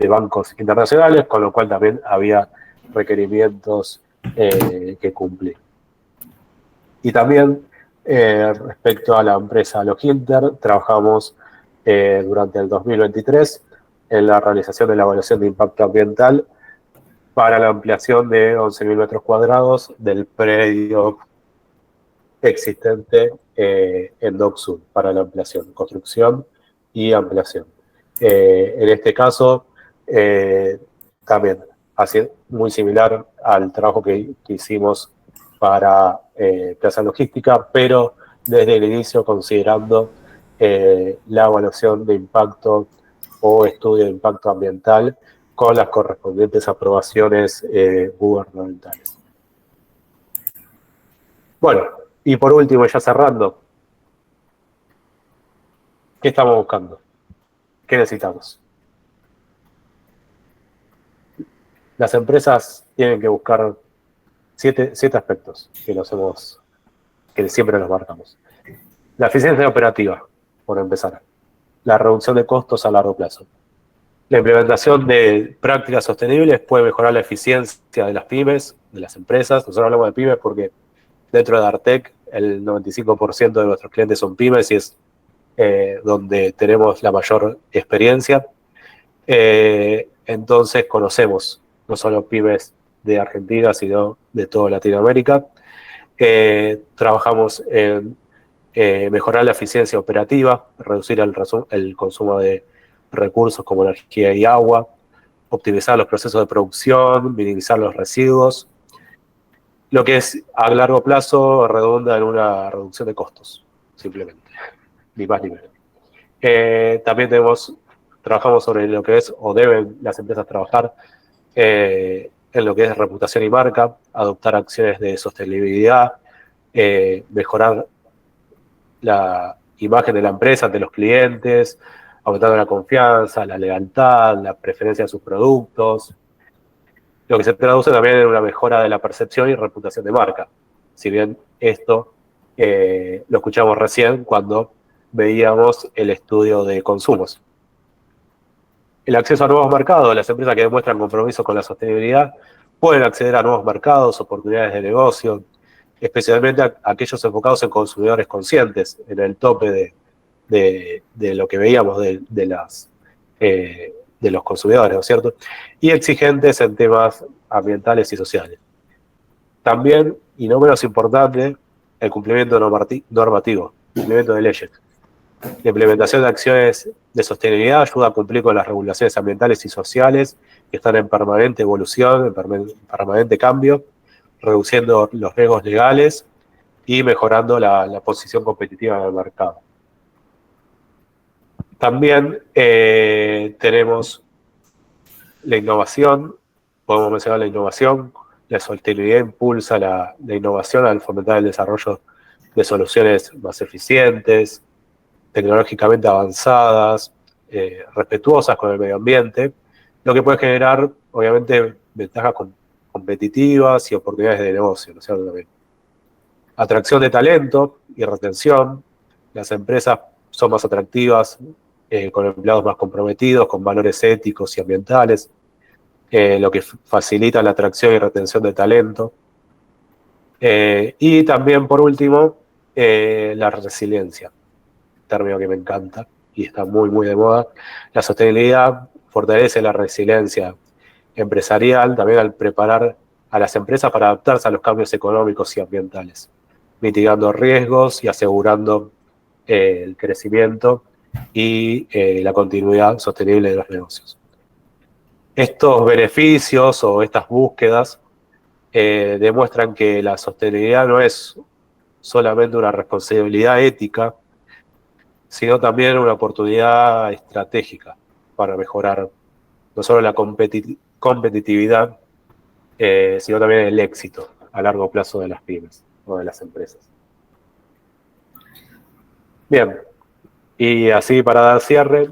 bancos internacionales, con lo cual también había requerimientos que cumplir. Y también respecto a la empresa Loginter, trabajamos durante el 2023 en la realización de la evaluación de impacto ambiental para la ampliación de 11.000 metros cuadrados del predio existente en Dock Sur, para la ampliación, construcción y ampliación. En este caso, también muy similar al trabajo que hicimos para Plaza Logística, pero desde el inicio considerando la evaluación de impacto o estudio de impacto ambiental con las correspondientes aprobaciones gubernamentales. Bueno, y por último, ya cerrando, ¿qué estamos buscando? ¿Qué necesitamos? Las empresas tienen que buscar siete aspectos que siempre nos marcamos. La eficiencia operativa, por empezar. La reducción de costos a largo plazo. La implementación de prácticas sostenibles puede mejorar la eficiencia de las pymes, de las empresas. Nosotros hablamos de pymes porque dentro de Dartec el 95% de nuestros clientes son pymes y es donde tenemos la mayor experiencia. Entonces conocemos no solo pymes de Argentina, sino de toda Latinoamérica. Trabajamos en mejorar la eficiencia operativa, reducir el consumo de recursos como energía y agua, optimizar los procesos de producción, minimizar los residuos, lo que es a largo plazo redunda en una reducción de costos, simplemente, ni más ni menos. También trabajamos sobre lo que es, o deben las empresas trabajar, en lo que es reputación y marca, adoptar acciones de sostenibilidad, mejorar la imagen de la empresa ante los clientes, aumentando la confianza, la lealtad, la preferencia de sus productos, lo que se traduce también en una mejora de la percepción y reputación de marca. Si bien esto lo escuchamos recién cuando veíamos el estudio de consumos. El acceso a nuevos mercados, las empresas que demuestran compromiso con la sostenibilidad pueden acceder a nuevos mercados, oportunidades de negocio, especialmente aquellos enfocados en consumidores conscientes, en el tope de lo que veíamos de los consumidores, ¿no es cierto? Y exigentes en temas ambientales y sociales. También, y no menos importante, el cumplimiento normativo, cumplimiento de leyes. La implementación de acciones de sostenibilidad ayuda a cumplir con las regulaciones ambientales y sociales que están en permanente evolución, en permanente cambio, reduciendo los riesgos legales y mejorando la posición competitiva del mercado. También tenemos la innovación, podemos mencionar la innovación. La sostenibilidad impulsa la innovación al fomentar el desarrollo de soluciones más eficientes, tecnológicamente avanzadas, respetuosas con el medio ambiente, lo que puede generar, obviamente, ventajas competitivas y oportunidades de negocio, ¿no es cierto? También. Atracción de talento y retención. Las empresas son más atractivas con empleados más comprometidos, con valores éticos y ambientales, lo que facilita la atracción y retención de talento. Y también, por último, la resiliencia, término que me encanta y está muy, muy de moda. La sostenibilidad fortalece la resiliencia empresarial, también al preparar a las empresas para adaptarse a los cambios económicos y ambientales, mitigando riesgos y asegurando el crecimiento y la continuidad sostenible de los negocios. Estos beneficios o estas búsquedas demuestran que la sostenibilidad no es solamente una responsabilidad ética, sino también una oportunidad estratégica para mejorar no solo la competitividad, sino también el éxito a largo plazo de las pymes o de las empresas. Bien, y así para dar cierre,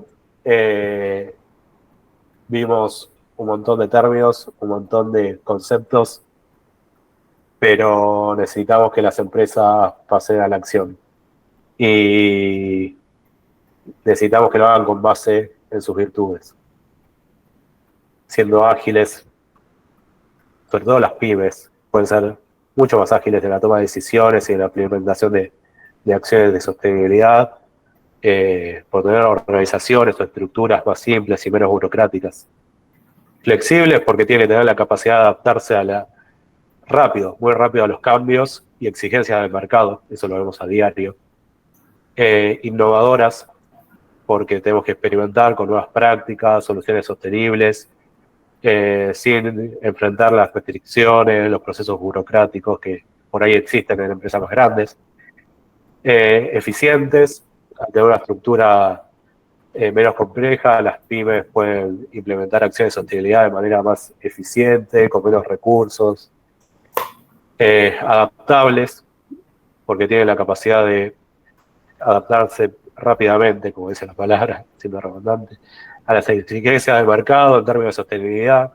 vimos un montón de términos, un montón de conceptos, pero necesitamos que las empresas pasen a la acción. Y necesitamos que lo hagan con base en sus virtudes, siendo ágiles, sobre todo las pymes, pueden ser mucho más ágiles en la toma de decisiones y en la implementación de acciones de sostenibilidad, por tener organizaciones o estructuras más simples y menos burocráticas. Flexibles porque tienen que tener la capacidad de adaptarse muy rápido a los cambios y exigencias del mercado, eso lo vemos a diario. Innovadoras porque tenemos que experimentar con nuevas prácticas, soluciones sostenibles, sin enfrentar las restricciones, los procesos burocráticos que por ahí existen en empresas más grandes. Eficientes, ante una estructura menos compleja, las pymes pueden implementar acciones de sostenibilidad de manera más eficiente, con menos recursos. Adaptables, porque tienen la capacidad de adaptarse rápidamente, como dice la palabra, siendo redundante, a las exigencias del mercado en términos de sostenibilidad,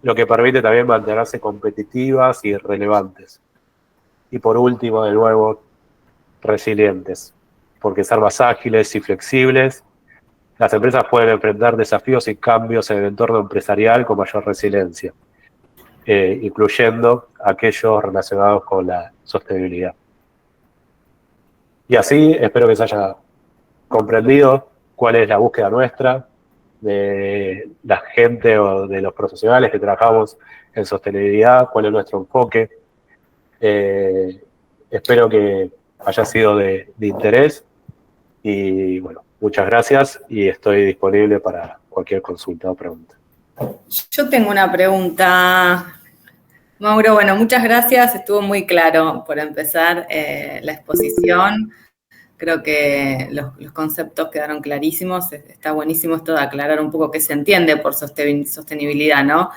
lo que permite también mantenerse competitivas y relevantes. Y por último, de nuevo, resilientes, porque ser más ágiles y flexibles, las empresas pueden enfrentar desafíos y cambios en el entorno empresarial con mayor resiliencia, incluyendo aquellos relacionados con la sostenibilidad. Y así espero que se haya comprendido cuál es la búsqueda nuestra, de la gente o de los profesionales que trabajamos en sostenibilidad, cuál es nuestro enfoque. Espero que haya sido de interés. Y bueno, muchas gracias y estoy disponible para cualquier consulta o pregunta. Yo tengo una pregunta, Mauro. Bueno, muchas gracias. Estuvo muy claro por empezar la exposición. Creo que los conceptos quedaron clarísimos. Está buenísimo esto de aclarar un poco qué se entiende por sostenibilidad, ¿no?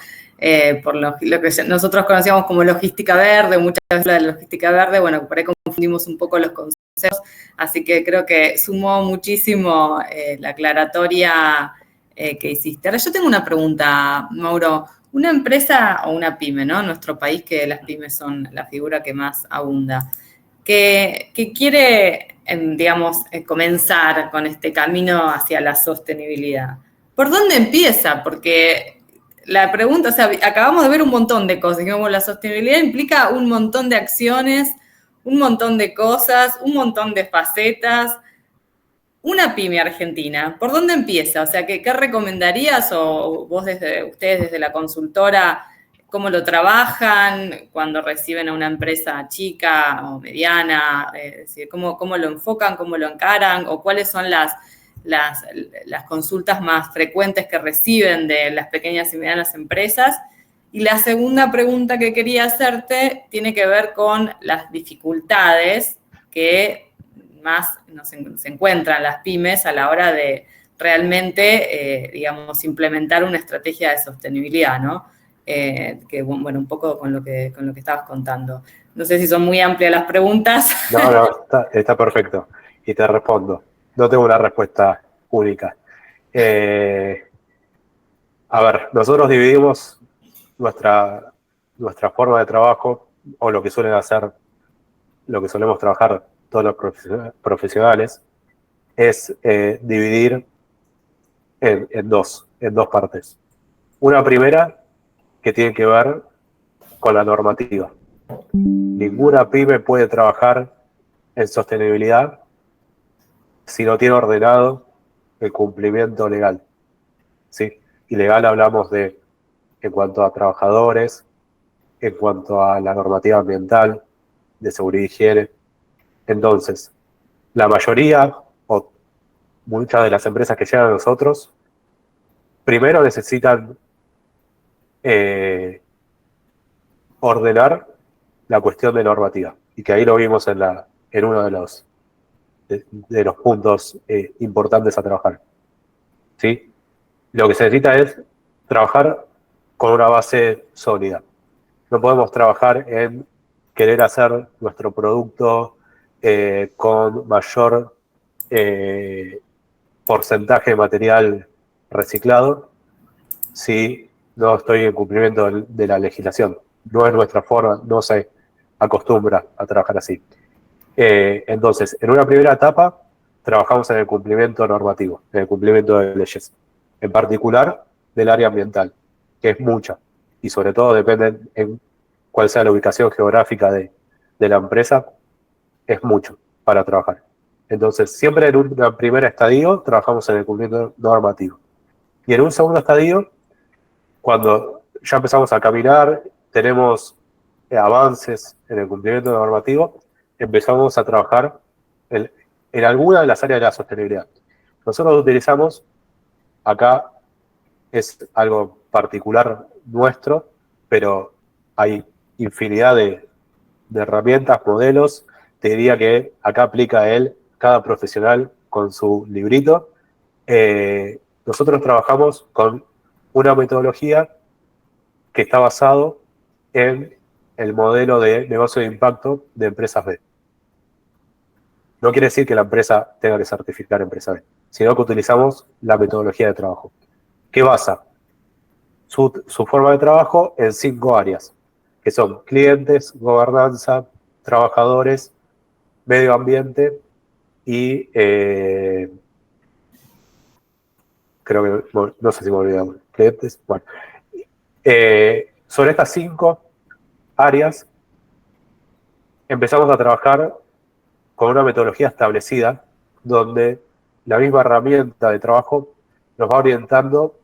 Por lo que nosotros conocíamos como logística verde, muchas veces la logística verde, bueno, por ahí confundimos un poco los conceptos, así que creo que sumó muchísimo la aclaratoria que hiciste. Ahora yo tengo una pregunta, Mauro. Una empresa o una pyme, ¿no? En nuestro país, que las pymes son la figura que más abunda, que quiere, digamos, comenzar con este camino hacia la sostenibilidad. ¿Por dónde empieza? Porque la pregunta, o sea, acabamos de ver un montón de cosas. Digamos, la sostenibilidad implica un montón de acciones, un montón de cosas, un montón de facetas. Una pyme argentina, ¿por dónde empieza? O sea, ¿qué recomendarías o ustedes desde la consultora, cómo lo trabajan cuando reciben a una empresa chica o mediana? Es decir, ¿cómo lo enfocan, cómo lo encaran o cuáles son las consultas más frecuentes que reciben de las pequeñas y medianas empresas? Y la segunda pregunta que quería hacerte tiene que ver con las dificultades que más se encuentran las pymes a la hora de realmente, digamos, implementar una estrategia de sostenibilidad, ¿no? Que, bueno, un poco con lo que estabas contando. No sé si son muy amplias las preguntas. No, está perfecto. Y te respondo. No tengo una respuesta única. A ver, nosotros dividimos nuestra forma de trabajo, o lo que suelen hacer, lo que solemos trabajar todos los profesionales, es dividir en dos partes. Una primera que tiene que ver con la normativa. Ninguna pyme puede trabajar en sostenibilidad si no tiene ordenado el cumplimiento legal. ¿Sí? Y legal hablamos de en cuanto a trabajadores, en cuanto a la normativa ambiental, de seguridad y higiene. Entonces, la mayoría o muchas de las empresas que llegan a nosotros, primero necesitan ordenar la cuestión de normativa, y que ahí lo vimos en uno de los puntos importantes a trabajar. ¿Sí? Lo que se necesita es trabajar con una base sólida. No podemos trabajar en querer hacer nuestro producto con mayor porcentaje de material reciclado si no estoy en cumplimiento de la legislación. No es nuestra forma, no se acostumbra a trabajar así. Entonces, en una primera etapa, trabajamos en el cumplimiento normativo, en el cumplimiento de leyes, en particular del área ambiental, que es mucha, y sobre todo depende en cuál sea la ubicación geográfica de la empresa, es mucho para trabajar. Entonces, siempre en un primer estadio trabajamos en el cumplimiento normativo. Y en un segundo estadio, cuando ya empezamos a caminar, tenemos avances en el cumplimiento normativo, empezamos a trabajar en alguna de las áreas de la sostenibilidad. Nosotros utilizamos, acá es algo particular nuestro, pero hay infinidad de herramientas, modelos. Te diría que acá aplica cada profesional con su librito. Nosotros trabajamos con una metodología que está basado en el modelo de negocio de impacto de empresas B. No quiere decir que la empresa tenga que certificar empresa B, sino que utilizamos la metodología de trabajo, que basa su forma de trabajo en 5 áreas, que son clientes, gobernanza, trabajadores, medio ambiente y creo que, no sé si me olvidé, clientes, bueno. Sobre estas 5 áreas empezamos a trabajar con una metodología establecida, donde la misma herramienta de trabajo nos va orientando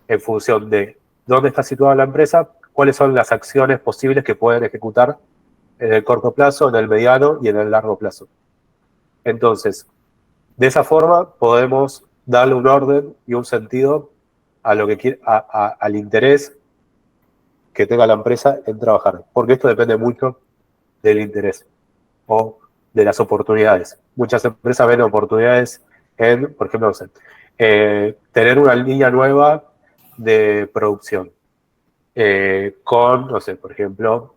en función de dónde está situada la empresa, cuáles son las acciones posibles que pueden ejecutar en el corto plazo, en el mediano y en el largo plazo. Entonces, de esa forma podemos darle un orden y un sentido a lo que al interés que tenga la empresa en trabajar, porque esto depende mucho del interés o de las oportunidades. Muchas empresas ven oportunidades en, por ejemplo, no sé, tener una línea nueva de producción con, no sé, por ejemplo,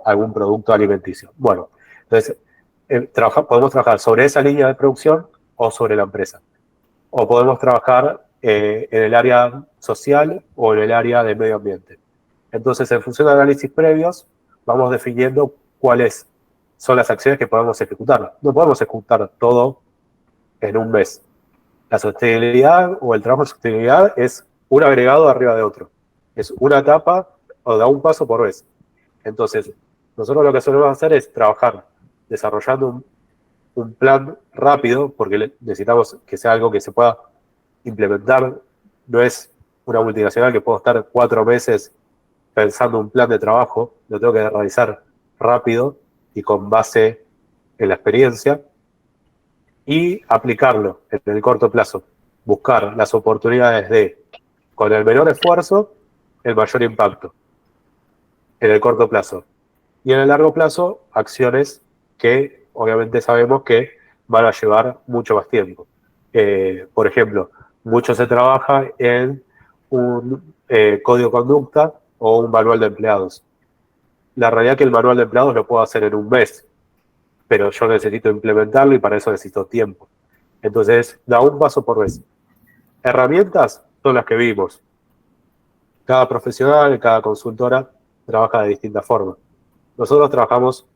algún producto alimenticio. Bueno, entonces, podemos trabajar sobre esa línea de producción o sobre la empresa. O podemos trabajar en el área social o en el área de medio ambiente. Entonces, en función de análisis previos, vamos definiendo cuáles son las acciones que podemos ejecutar. No podemos ejecutar todo en un mes. La sostenibilidad o el trabajo de sostenibilidad es un agregado arriba de otro. Es una etapa o da un paso por vez. Entonces, nosotros lo que solemos hacer es trabajar desarrollando un plan rápido, porque necesitamos que sea algo que se pueda implementar. No es una multinacional que puedo estar 4 meses pensando un plan de trabajo, lo tengo que realizar rápido y con base en la experiencia y aplicarlo en el corto plazo. Buscar las oportunidades de, con el menor esfuerzo, el mayor impacto en el corto plazo. Y en el largo plazo, acciones que obviamente sabemos que van a llevar mucho más tiempo. Por ejemplo, mucho se trabaja en un código de conducta o un manual de empleados. La realidad es que el manual de empleados lo puedo hacer en un mes, pero yo necesito implementarlo y para eso necesito tiempo. Entonces, da un paso por vez. Herramientas son las que vimos. Cada profesional, cada consultora trabaja de distinta forma. Nosotros trabajamos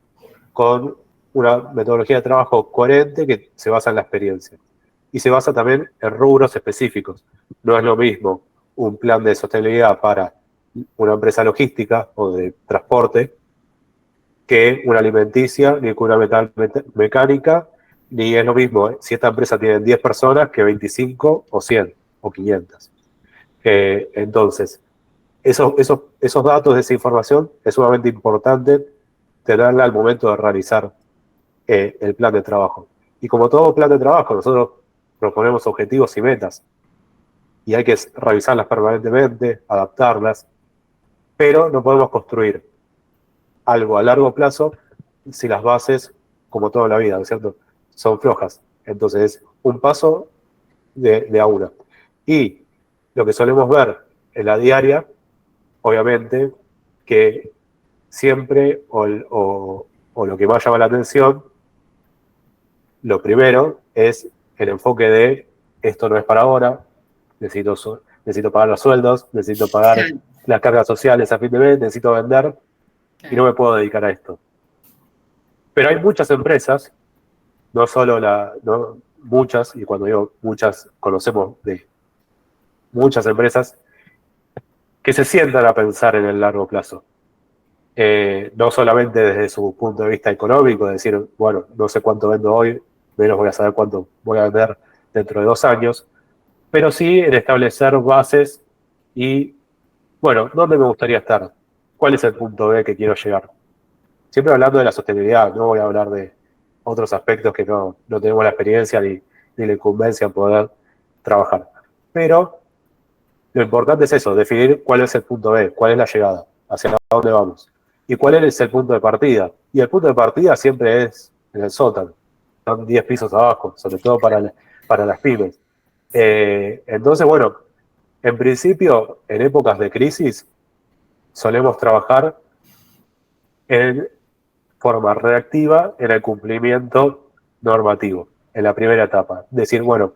con una metodología de trabajo coherente que se basa en la experiencia y se basa también en rubros específicos. No es lo mismo un plan de sostenibilidad para una empresa logística o de transporte que una alimenticia, ni que una mecánica, ni es lo mismo si esta empresa tiene 10 personas que 25 o 100 o 500. Entonces, esos datos, esa información es sumamente importante tenerla al momento de realizar el plan de trabajo. Y como todo plan de trabajo, nosotros proponemos objetivos y metas y hay que revisarlas permanentemente, adaptarlas, pero no podemos construir algo a largo plazo si las bases, como toda la vida, ¿no es cierto?, son flojas. Entonces, un paso de a una. Y lo que solemos ver en la diaria, obviamente, que siempre, o lo que más llama la atención, lo primero es el enfoque de esto no es para ahora, necesito pagar los sueldos, necesito pagar las cargas sociales a fin de mes, necesito vender y no me puedo dedicar a esto. Pero hay muchas empresas, no solo muchas, y cuando digo muchas, conocemos de muchas empresas, que se sientan a pensar en el largo plazo. No solamente desde su punto de vista económico, de decir, bueno, no sé cuánto vendo hoy, menos voy a saber cuánto voy a vender dentro de 2 años, pero sí en establecer bases y, bueno, ¿dónde me gustaría estar? ¿Cuál es el punto B que quiero llegar? Siempre hablando de la sostenibilidad, no voy a hablar de otros aspectos que no tenemos la experiencia ni la incumbencia en poder trabajar. Pero lo importante es eso, definir cuál es el punto B, cuál es la llegada, hacia dónde vamos. Y cuál es el punto de partida. Y el punto de partida siempre es en el sótano. Son 10 pisos abajo, sobre todo para las pymes. Entonces, bueno, en principio, en épocas de crisis, solemos trabajar en forma reactiva en el cumplimiento normativo, en la primera etapa. Decir, bueno,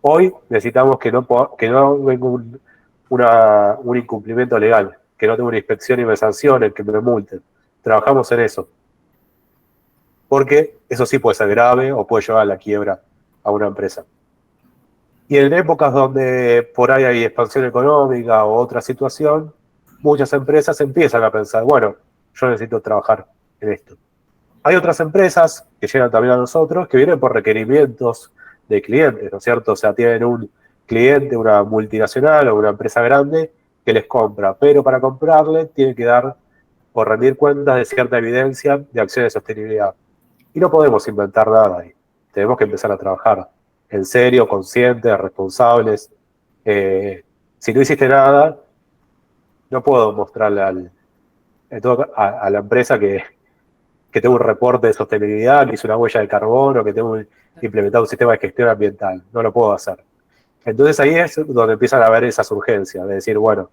hoy necesitamos que no venga un incumplimiento legal, que no tenga una inspección y me sancionen, que me multen. Trabajamos en eso. Porque eso sí puede ser grave o puede llevar a la quiebra a una empresa. Y en épocas donde por ahí hay expansión económica o otra situación, muchas empresas empiezan a pensar, bueno, yo necesito trabajar en esto. Hay otras empresas que llegan también a nosotros que vienen por requerimientos de clientes, ¿no es cierto? O sea, tienen un cliente, una multinacional o una empresa grande que les compra, pero para comprarle tiene que dar o rendir cuentas de cierta evidencia de acciones de sostenibilidad. Y no podemos inventar nada ahí. Tenemos que empezar a trabajar en serio, conscientes, responsables. Si no hiciste nada, no puedo mostrarle a la empresa que tengo un reporte de sostenibilidad, que hice una huella de carbono, que tengo implementado un sistema de gestión ambiental. No lo puedo hacer. Entonces ahí es donde empiezan a haber esas urgencias, de decir, bueno,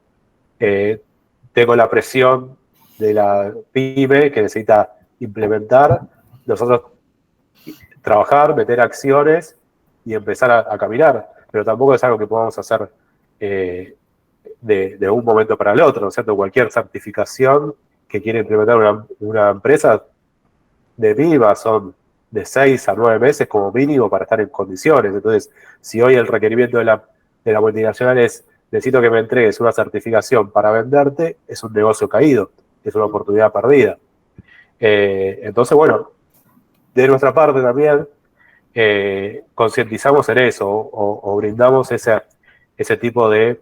tengo la presión de la pyme que necesita implementar, nosotros trabajar, meter acciones y empezar a caminar, pero tampoco es algo que podamos hacer de un momento para el otro, ¿no es cierto? Cualquier certificación que quiere implementar una empresa de viva son de 6 a 9 meses como mínimo para estar en condiciones. Entonces, si hoy el requerimiento de la multinacional es necesito que me entregues una certificación para venderte, es un negocio caído, es una oportunidad perdida. Entonces, bueno, de nuestra parte también concientizamos en eso o brindamos ese tipo de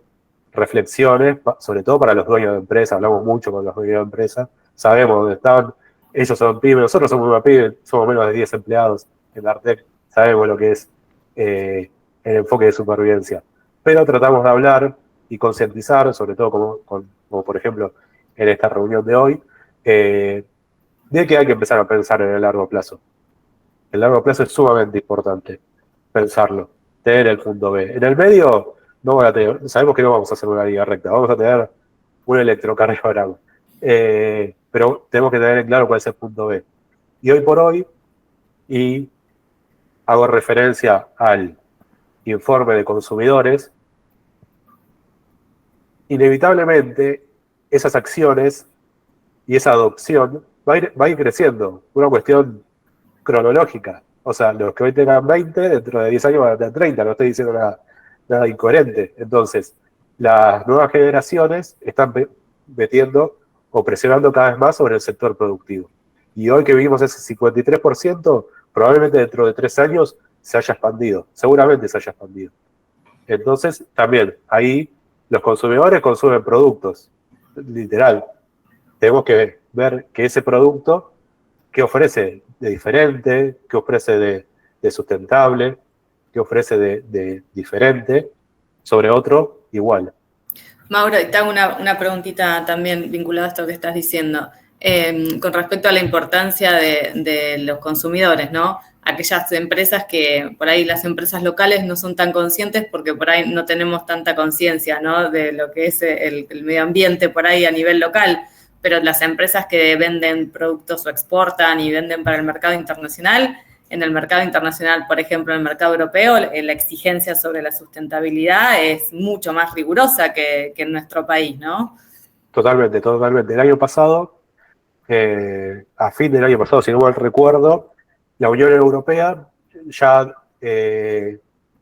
reflexiones, sobre todo para los dueños de empresa. Hablamos mucho con los dueños de empresa, sabemos dónde están, ellos son pymes, nosotros somos una pyme, somos menos de 10 empleados en Dartec, sabemos lo que es el enfoque de supervivencia, pero tratamos de hablar y concientizar, sobre todo como por ejemplo en esta reunión de hoy, de que hay que empezar a pensar en el largo plazo. El largo plazo es sumamente importante pensarlo, tener el punto B. En el medio, no voy a tener, sabemos que no vamos a hacer una liga recta, vamos a tener un electrocardiograma. Pero tenemos que tener en claro cuál es el punto B. Y hoy por hoy, y hago referencia al informe de consumidores, inevitablemente esas acciones y esa adopción va a ir creciendo. Una cuestión cronológica. O sea, los que hoy tengan 20, dentro de 10 años van a tener 30, no estoy diciendo nada incoherente. Entonces, las nuevas generaciones están metiendo o presionando cada vez más sobre el sector productivo. Y hoy que vivimos ese 53%, probablemente dentro de 3 años se haya expandido, seguramente se haya expandido. Entonces, también, ahí los consumidores consumen productos, literal. Tenemos que ver que ese producto, qué ofrece de diferente, qué ofrece de sustentable, qué ofrece de diferente sobre otro igual. Mauro, te hago una preguntita también vinculada a esto que estás diciendo. Con respecto a la importancia de los consumidores, ¿no? Aquellas empresas que por ahí las empresas locales no son tan conscientes porque por ahí no tenemos tanta conciencia, ¿no? De lo que es el medio ambiente por ahí a nivel local, pero las empresas que venden productos o exportan y venden para el mercado internacional, en el mercado internacional, por ejemplo, en el mercado europeo, la exigencia sobre la sustentabilidad es mucho más rigurosa que en nuestro país, ¿no? Totalmente, totalmente. El año pasado, a fin del año pasado, si no mal recuerdo, la Unión Europea ya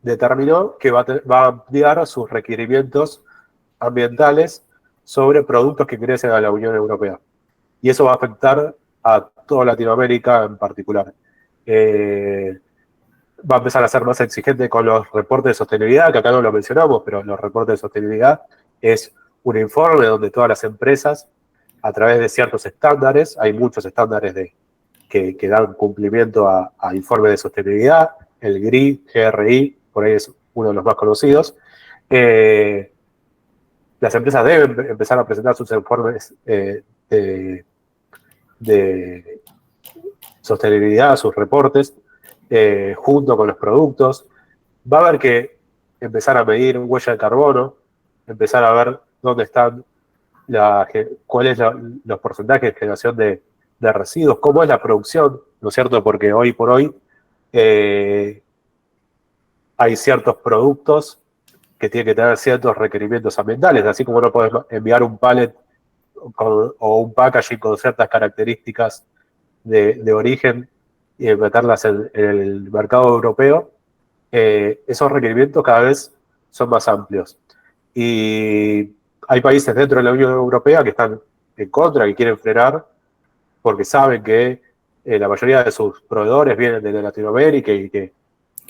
determinó que va a ampliar sus requerimientos ambientales sobre productos que ingresen a la Unión Europea. Y eso va a afectar a toda Latinoamérica en particular. Va a empezar a ser más exigente con los reportes de sostenibilidad, que acá no lo mencionamos, pero los reportes de sostenibilidad es un informe donde todas las empresas, a través de ciertos estándares, hay muchos estándares que dan cumplimiento a informes de sostenibilidad, el GRI, por ahí es uno de los más conocidos. Las empresas deben empezar a presentar sus informes de sostenibilidad, sus reportes, junto con los productos. Va a haber que empezar a medir huella de carbono, empezar a ver dónde están, cuáles son los porcentajes de generación de residuos, cómo es la producción, ¿no es cierto? Porque hoy por hoy hay ciertos productos que tienen que tener ciertos requerimientos ambientales, así como no podés enviar un pallet o un packaging con ciertas características de origen y meterlas en el mercado europeo, esos requerimientos cada vez son más amplios. Y hay países dentro de la Unión Europea que están en contra, que quieren frenar, porque saben que la mayoría de sus proveedores vienen de Latinoamérica y que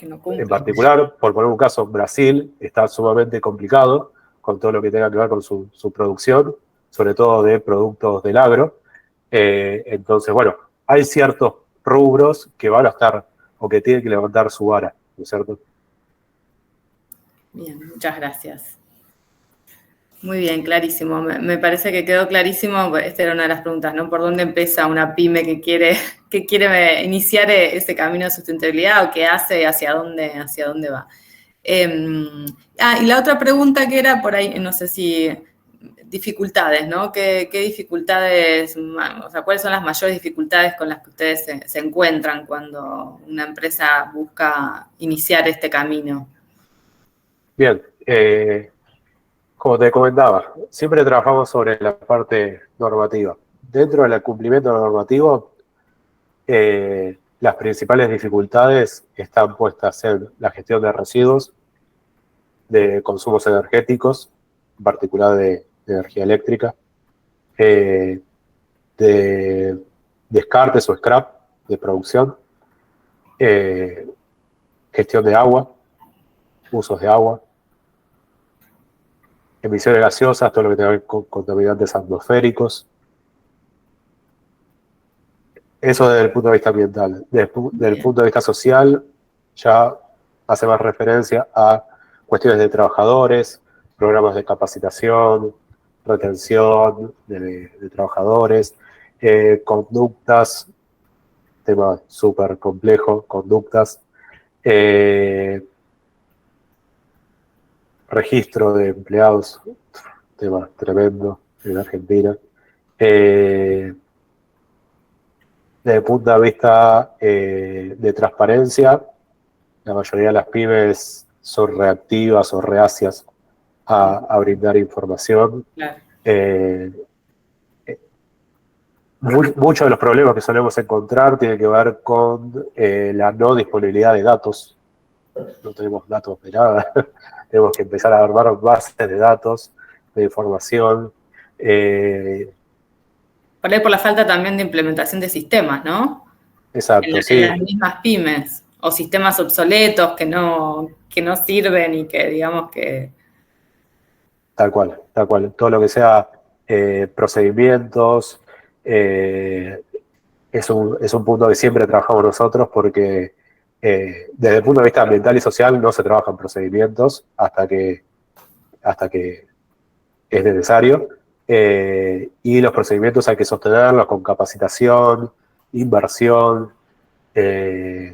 no en particular, por poner un caso, Brasil está sumamente complicado con todo lo que tenga que ver con su producción, sobre todo de productos del agro. Entonces, bueno, hay ciertos rubros que van a estar o que tienen que levantar su vara, ¿no es cierto? Bien, muchas gracias. Muy bien, clarísimo. Me parece que quedó clarísimo. Esta era una de las preguntas, ¿no? ¿Por dónde empieza una pyme que quiere iniciar ese camino de sustentabilidad o qué hace, hacia dónde va? Y la otra pregunta que era por ahí, no sé si dificultades, ¿no? ¿Qué dificultades, o sea, cuáles son las mayores dificultades con las que ustedes se encuentran cuando una empresa busca iniciar este camino? Bien, como te comentaba, siempre trabajamos sobre la parte normativa. Dentro del cumplimiento normativo, las principales dificultades están puestas en la gestión de residuos, de consumos energéticos, en particular de energía eléctrica, de descartes o scrap de producción, gestión de agua, usos de agua, emisiones gaseosas, todo lo que tenga que ver con contaminantes atmosféricos. Eso desde el punto de vista ambiental. Desde el punto de vista social, ya hace más referencia a cuestiones de trabajadores, programas de capacitación, retención de trabajadores, conductas, tema súper complejo, conductas, registro de empleados, tema tremendo en Argentina. Desde el punto de vista de transparencia, la mayoría de las pymes son reactivas o reacias a brindar información. Claro. Muchos de los problemas que solemos encontrar tienen que ver con la no disponibilidad de datos. No tenemos datos de nada. Tenemos que empezar a armar bases de datos, de información. Por ahí por la falta también de implementación de sistemas, ¿no? Exacto, En sí. las mismas pymes, o sistemas obsoletos que no sirven y que digamos que... Tal cual, tal cual. Todo lo que sea procedimientos es un punto que siempre trabajamos nosotros porque desde el punto de vista ambiental y social no se trabajan procedimientos hasta que es necesario. Y los procedimientos hay que sostenerlos con capacitación, inversión,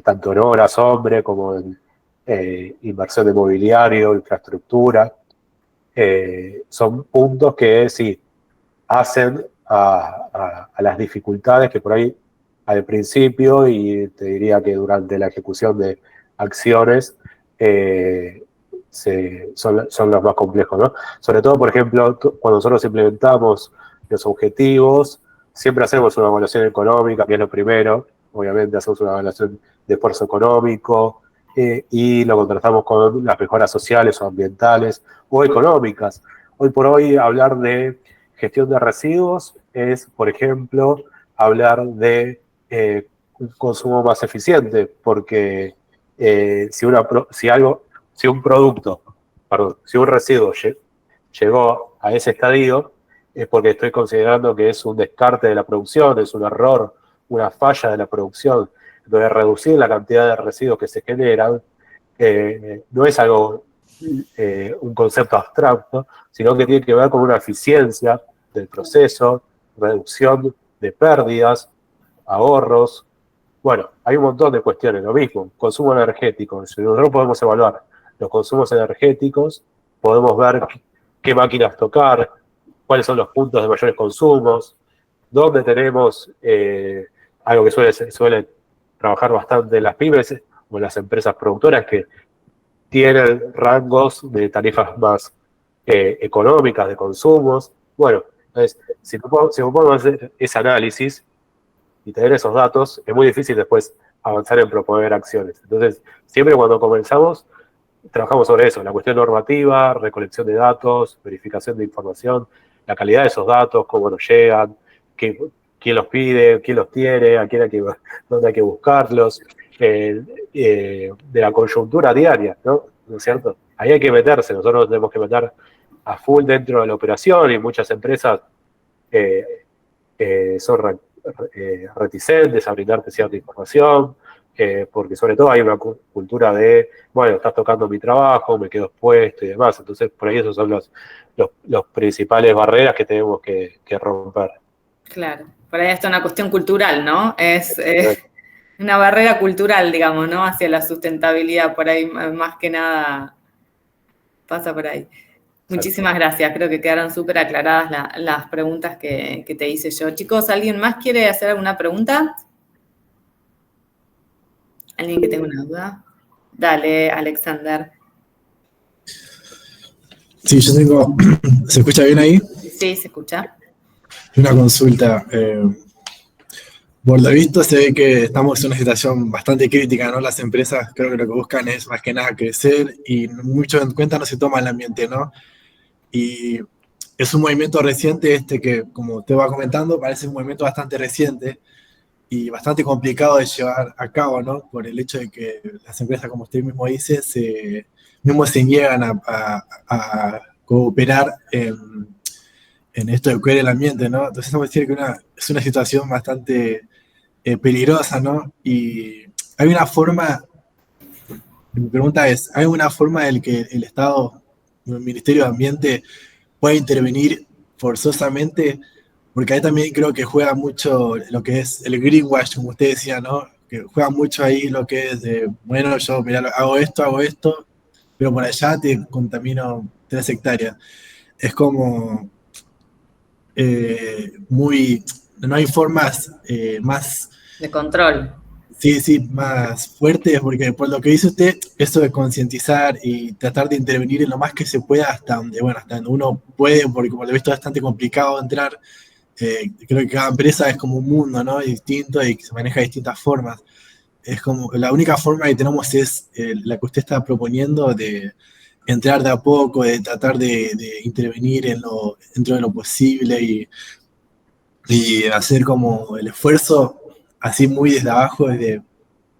tanto en horas hombre como en inversión de mobiliario, infraestructura. Son puntos que sí hacen a las dificultades que por ahí al principio y te diría que durante la ejecución de acciones son los más complejos, ¿no? Sobre todo, por ejemplo, cuando nosotros implementamos los objetivos, siempre hacemos una evaluación económica, que es lo primero, obviamente hacemos una evaluación de esfuerzo económico y lo contrastamos con las mejoras sociales o ambientales o económicas. Hoy por hoy hablar de gestión de residuos es, por ejemplo, hablar de un consumo más eficiente, porque si un producto, perdón, si un residuo llegó a ese estadio, es porque estoy considerando que es un descarte de la producción, es un error, una falla de la producción. Entonces, reducir la cantidad de residuos que se generan no es algo, un concepto abstracto, sino que tiene que ver con una eficiencia del proceso, reducción de pérdidas, ahorros. Bueno, hay un montón de cuestiones. Lo mismo, consumo energético. Si nosotros podemos evaluar los consumos energéticos, podemos ver qué máquinas tocar, cuáles son los puntos de mayores consumos, dónde tenemos algo que suele trabajar bastante en las pymes o en las empresas productoras que tienen rangos de tarifas más económicas, de consumos. Bueno, entonces, si no podemos hacer ese análisis y tener esos datos, es muy difícil después avanzar en proponer acciones. Entonces, siempre cuando comenzamos, trabajamos sobre eso, la cuestión normativa, recolección de datos, verificación de información, la calidad de esos datos, cómo nos llegan, quién los pide, quién los tiene, dónde hay que buscarlos, de la coyuntura diaria, ¿no? ¿No es cierto? Ahí hay que meterse, nosotros nos tenemos que meter a full dentro de la operación y muchas empresas son reticentes a brindarte cierta información, porque sobre todo hay una cultura de, bueno, estás tocando mi trabajo, me quedo expuesto y demás. Entonces, por ahí esos son los principales barreras que tenemos que romper. Claro, por ahí está una cuestión cultural, ¿no? Es una barrera cultural, digamos, ¿no? Hacia la sustentabilidad, por ahí más que nada pasa por ahí. Muchísimas gracias, creo que quedaron súper aclaradas las preguntas que te hice yo. Chicos, ¿alguien más quiere hacer alguna pregunta? ¿Alguien que tenga una duda? Dale, Alexander. Sí, yo tengo, ¿se escucha bien ahí? Sí, se escucha. Una consulta. Por lo visto se ve que estamos en una situación bastante crítica, ¿no? Las empresas creo que lo que buscan es más que nada crecer y mucho en cuenta no se toma el ambiente, ¿no? Y es un movimiento reciente este que, como te va comentando, parece un movimiento bastante reciente y bastante complicado de llevar a cabo, ¿no? Por el hecho de que las empresas, como usted mismo dice, mismo se niegan a cooperar en esto de cuidar el ambiente, ¿no? Entonces, vamos a decir que es una situación bastante peligrosa, ¿no? Y hay una forma, mi pregunta es, ¿hay una forma en que el Estado, el Ministerio de Ambiente, pueda intervenir forzosamente? Porque ahí también creo que juega mucho lo que es el greenwash, como usted decía, ¿no? Que juega mucho ahí lo que es de, bueno, yo, mira, hago esto, pero por allá te contamino 3 hectáreas. Es como muy, no hay formas más, De control. sí, más fuertes, porque por lo que dice usted, eso de concientizar y tratar de intervenir en lo más que se pueda hasta donde, bueno, hasta donde uno puede, porque como lo he visto es bastante complicado entrar. Creo que cada empresa es como un mundo, ¿no? Es distinto y se maneja de distintas formas. Es como, la única forma que tenemos es la que usted está proponiendo de entrar de a poco, de tratar de intervenir dentro de lo posible y hacer como el esfuerzo así muy desde abajo, desde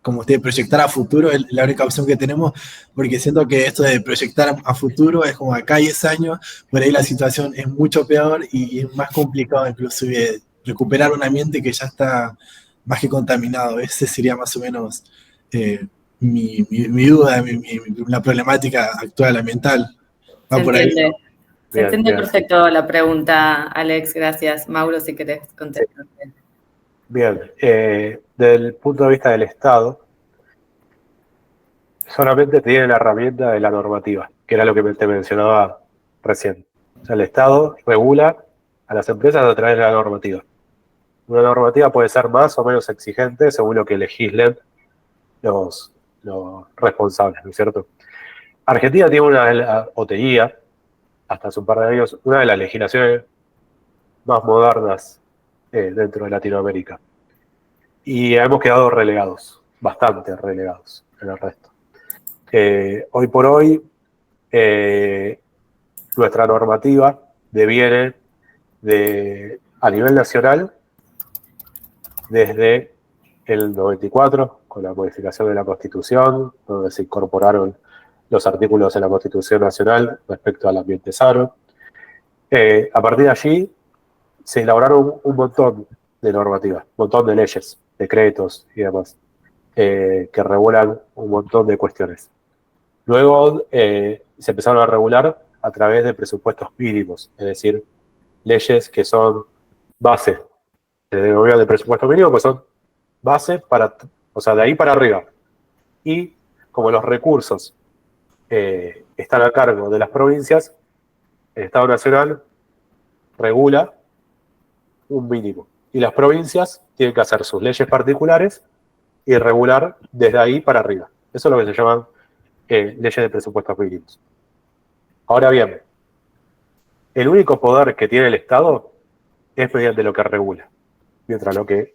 como usted proyectar a futuro es la única opción que tenemos, porque siento que esto de proyectar a futuro es como acá 10 años, por ahí la situación es mucho peor y es más complicado inclusive recuperar un ambiente que ya está más que contaminado. Ese sería más o menos mi duda, la problemática actual ambiental. Se Va por ahí. entiende. Se Bien, entiende bien. perfecto la pregunta, Alex, gracias. Mauro, si querés contestar. Bien, desde el punto de vista del Estado, solamente tiene la herramienta de la normativa, que era lo que te mencionaba recién. O sea, el Estado regula a las empresas a través de la normativa. Una normativa puede ser más o menos exigente según lo que legislen los responsables, ¿no es cierto? Argentina tiene o tenía, hasta hace un par de años, una de las legislaciones más modernas dentro de Latinoamérica. Y hemos quedado relegados, bastante relegados en el resto. Hoy por hoy, nuestra normativa deviene a nivel nacional desde el 94, con la modificación de la Constitución, donde se incorporaron los artículos de la Constitución Nacional respecto al ambiente sano. A partir de allí se elaboraron un montón de normativas, un montón de leyes, decretos y demás, que regulan un montón de cuestiones. Luego se empezaron a regular a través de presupuestos mínimos, es decir, leyes que son base, se denominan de presupuesto mínimo, que son base o sea, de ahí para arriba. Y como los recursos están a cargo de las provincias, el Estado Nacional regula un mínimo. Y las provincias tienen que hacer sus leyes particulares y regular desde ahí para arriba. Eso es lo que se llaman leyes de presupuestos mínimos. Ahora bien, el único poder que tiene el Estado es mediante lo que regula. Mientras lo que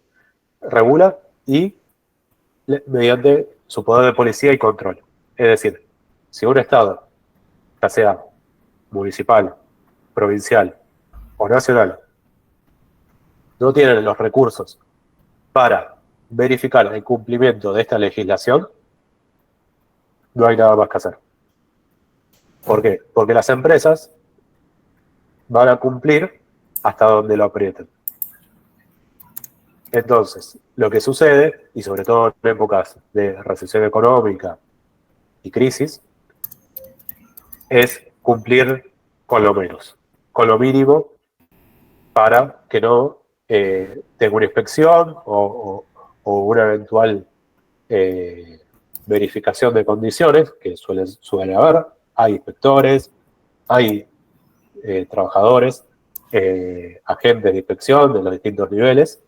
regula y mediante su poder de policía y control. Es decir, si un Estado, ya sea municipal, provincial o nacional, no tienen los recursos para verificar el cumplimiento de esta legislación, no hay nada más que hacer. ¿Por qué? Porque las empresas van a cumplir hasta donde lo aprieten. Entonces, lo que sucede, y sobre todo en épocas de recesión económica y crisis, es cumplir con lo menos, con lo mínimo, para que no tenga una inspección o una eventual verificación de condiciones, que suele haber. Hay inspectores, hay trabajadores, agentes de inspección de los distintos niveles,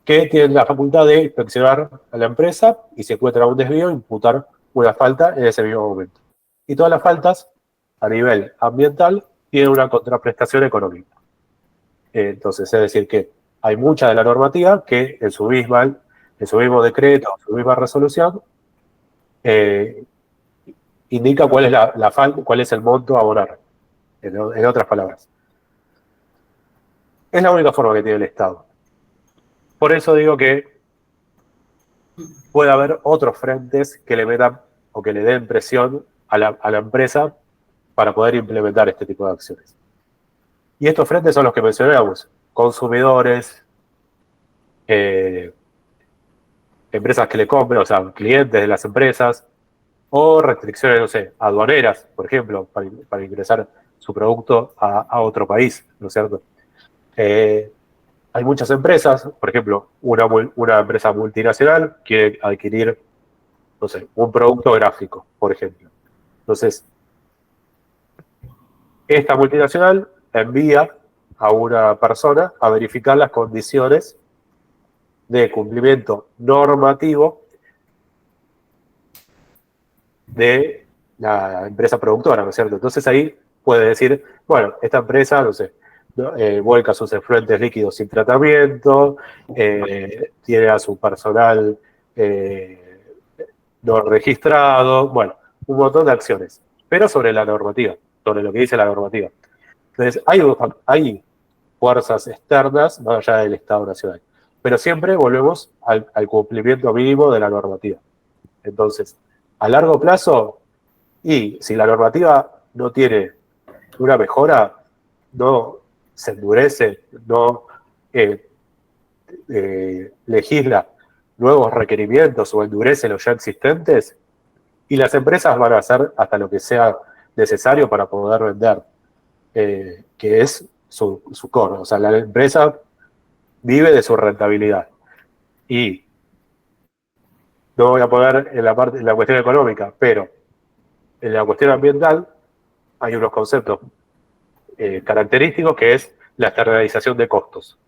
que tienen la facultad de inspeccionar a la empresa y si encuentran un desvío, imputar una falta en ese mismo momento. Y todas las faltas a nivel ambiental tienen una contraprestación económica. Entonces, es decir, que hay mucha de la normativa que en su mismo decreto, en su misma resolución, indica cuál es la falta, cuál es el monto a abonar, en otras palabras. Es la única forma que tiene el Estado. Por eso digo que puede haber otros frentes que le metan o que le den presión a la empresa para poder implementar este tipo de acciones. Y estos frentes son los que mencionamos: consumidores, empresas que le compren, o sea, clientes de las empresas, o restricciones, no sé, aduaneras, por ejemplo, para ingresar su producto a otro país, ¿no es cierto? Hay muchas empresas, por ejemplo, una empresa multinacional quiere adquirir, no sé, un producto gráfico, por ejemplo. Entonces, esta multinacional envía a una persona a verificar las condiciones de cumplimiento normativo de la empresa productora, ¿no es cierto? Entonces ahí puede decir, bueno, esta empresa, no sé, vuelca sus efluentes líquidos sin tratamiento, tiene a su personal no registrado, bueno, un montón de acciones, pero sobre la normativa, sobre lo que dice la normativa. Entonces, hay fuerzas externas más allá del Estado Nacional, pero siempre volvemos al cumplimiento mínimo de la normativa. Entonces, a largo plazo, y si la normativa no tiene una mejora, no se endurece, no legisla nuevos requerimientos o endurece los ya existentes, y las empresas van a hacer hasta lo que sea necesario para poder vender, que es su core. O sea, la empresa vive de su rentabilidad. Y no voy a poner en la cuestión económica, pero en la cuestión ambiental hay unos conceptos característicos, que es la externalización de costos.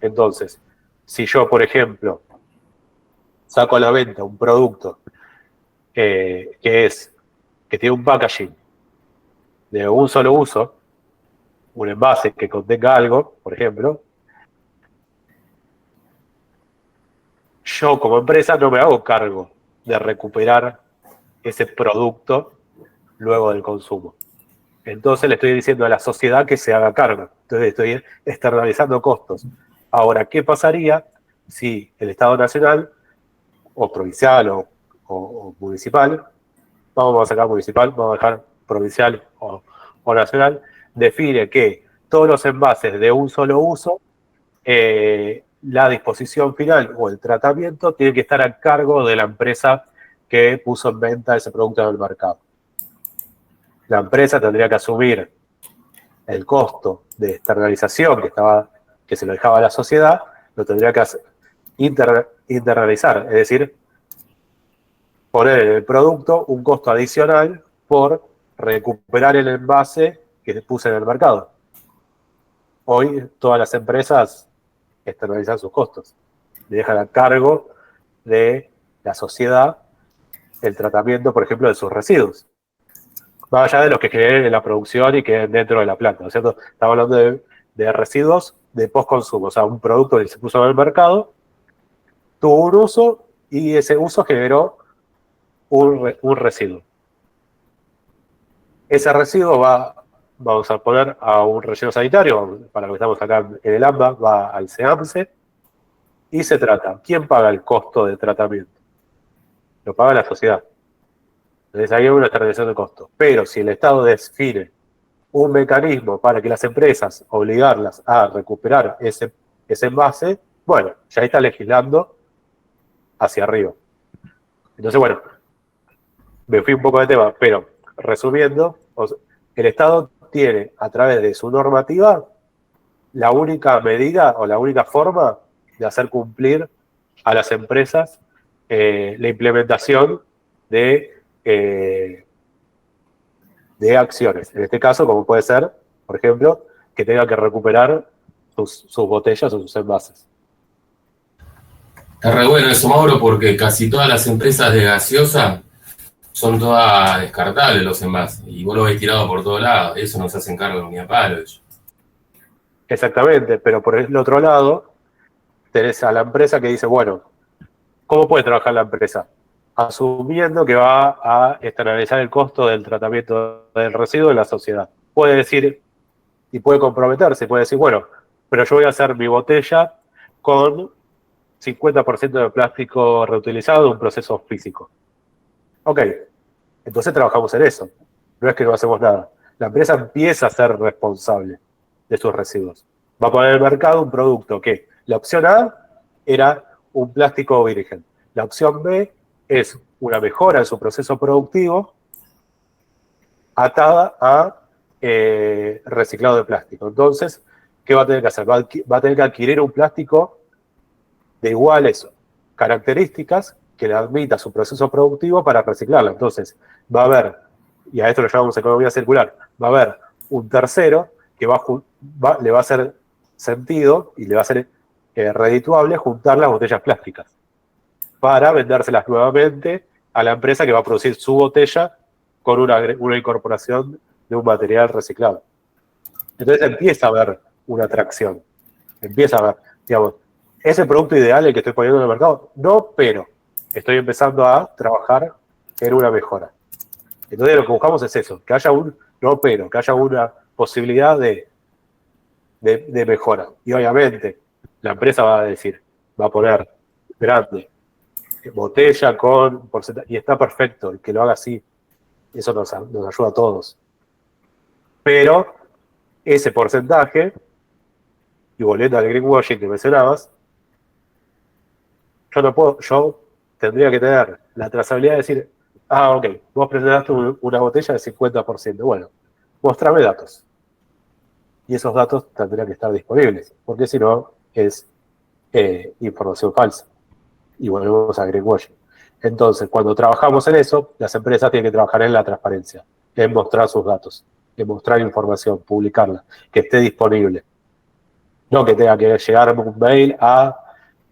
Entonces, si yo, por ejemplo, saco a la venta un producto que tiene un packaging de un solo uso, un envase que contenga algo, por ejemplo, yo como empresa no me hago cargo de recuperar ese producto luego del consumo. Entonces le estoy diciendo a la sociedad que se haga cargo. Entonces estoy externalizando costos. Ahora, ¿qué pasaría si el Estado Nacional, o provincial, o municipal, vamos a sacar municipal, vamos a dejar provincial o nacional, define que todos los envases de un solo uso, la disposición final o el tratamiento tiene que estar a cargo de la empresa que puso en venta ese producto en el mercado? La empresa tendría que asumir el costo de externalización que se lo dejaba a la sociedad, lo tendría que internalizar, es decir, poner en el producto un costo adicional por recuperar el envase que puse en el mercado. Hoy todas las empresas externalizan sus costos, le dejan a cargo de la sociedad el tratamiento, por ejemplo, de sus residuos, más allá de los que generen en la producción y queden dentro de la planta, ¿no es cierto? Estamos hablando de residuos de post-consumo, o sea, un producto que se puso en el mercado, tuvo un uso y ese uso generó un residuo. Ese residuo vamos a poner a un relleno sanitario, para lo que estamos acá en el AMBA, va al CEAMSE, y se trata. ¿Quién paga el costo de tratamiento? Lo paga la sociedad. Entonces ahí hay una externalización de costos. Pero si el Estado define un mecanismo para que las empresas, obligarlas a recuperar ese envase, Bueno, ya está legislando hacia arriba. Entonces, bueno, me fui un poco de tema, pero resumiendo, el Estado tiene a través de su normativa la única medida o la única forma de hacer cumplir a las empresas la implementación de acciones. En este caso, como puede ser, por ejemplo, que tenga que recuperar sus botellas o sus envases. Está re bueno eso, Mauro, porque casi todas las empresas de gaseosa son todas descartables los envases. Y vos lo ves tirado por todos lados. Eso no se hacen cargo ni a palo ellos. Exactamente, pero por el otro lado, tenés a la empresa que dice, bueno, ¿cómo puede trabajar la empresa? Asumiendo que va a externalizar el costo del tratamiento del residuo en la sociedad. Puede decir, y puede comprometerse, puede decir, bueno, pero yo voy a hacer mi botella con 50% de plástico reutilizado de un proceso físico. Ok, entonces trabajamos en eso. No es que no hacemos nada. La empresa empieza a ser responsable de sus residuos. Va a poner en el mercado un producto que la opción A era un plástico virgen. La opción B es una mejora en su proceso productivo atada a reciclado de plástico. Entonces, ¿qué va a tener que hacer? Va a tener que adquirir un plástico de iguales características que le admita su proceso productivo para reciclarlo. Entonces, va a haber, y a esto lo llamamos economía circular, va a haber un tercero que le va a hacer sentido y le va a ser redituable juntar las botellas plásticas para vendérselas nuevamente a la empresa que va a producir su botella con una incorporación de un material reciclado. Entonces empieza a haber una atracción, empieza a haber, digamos, ¿es el producto ideal el que estoy poniendo en el mercado? No, pero estoy empezando a trabajar en una mejora. Entonces lo que buscamos es eso, que haya que haya una posibilidad de mejora. Y obviamente la empresa va a poner grande, botella con porcentaje, y está perfecto, el que lo haga así, eso nos ayuda a todos. Pero ese porcentaje, y volviendo al greenwashing que mencionabas, yo tendría que tener la trazabilidad de decir, ok, vos presentaste una botella de 50%, bueno, mostrame datos. Y esos datos tendrían que estar disponibles, porque si no es información falsa. Y volvemos a greenwashing. Entonces, cuando trabajamos en eso, las empresas tienen que trabajar en la transparencia, en mostrar sus datos, en mostrar información, publicarla, que esté disponible. No que tenga que llegarme un mail a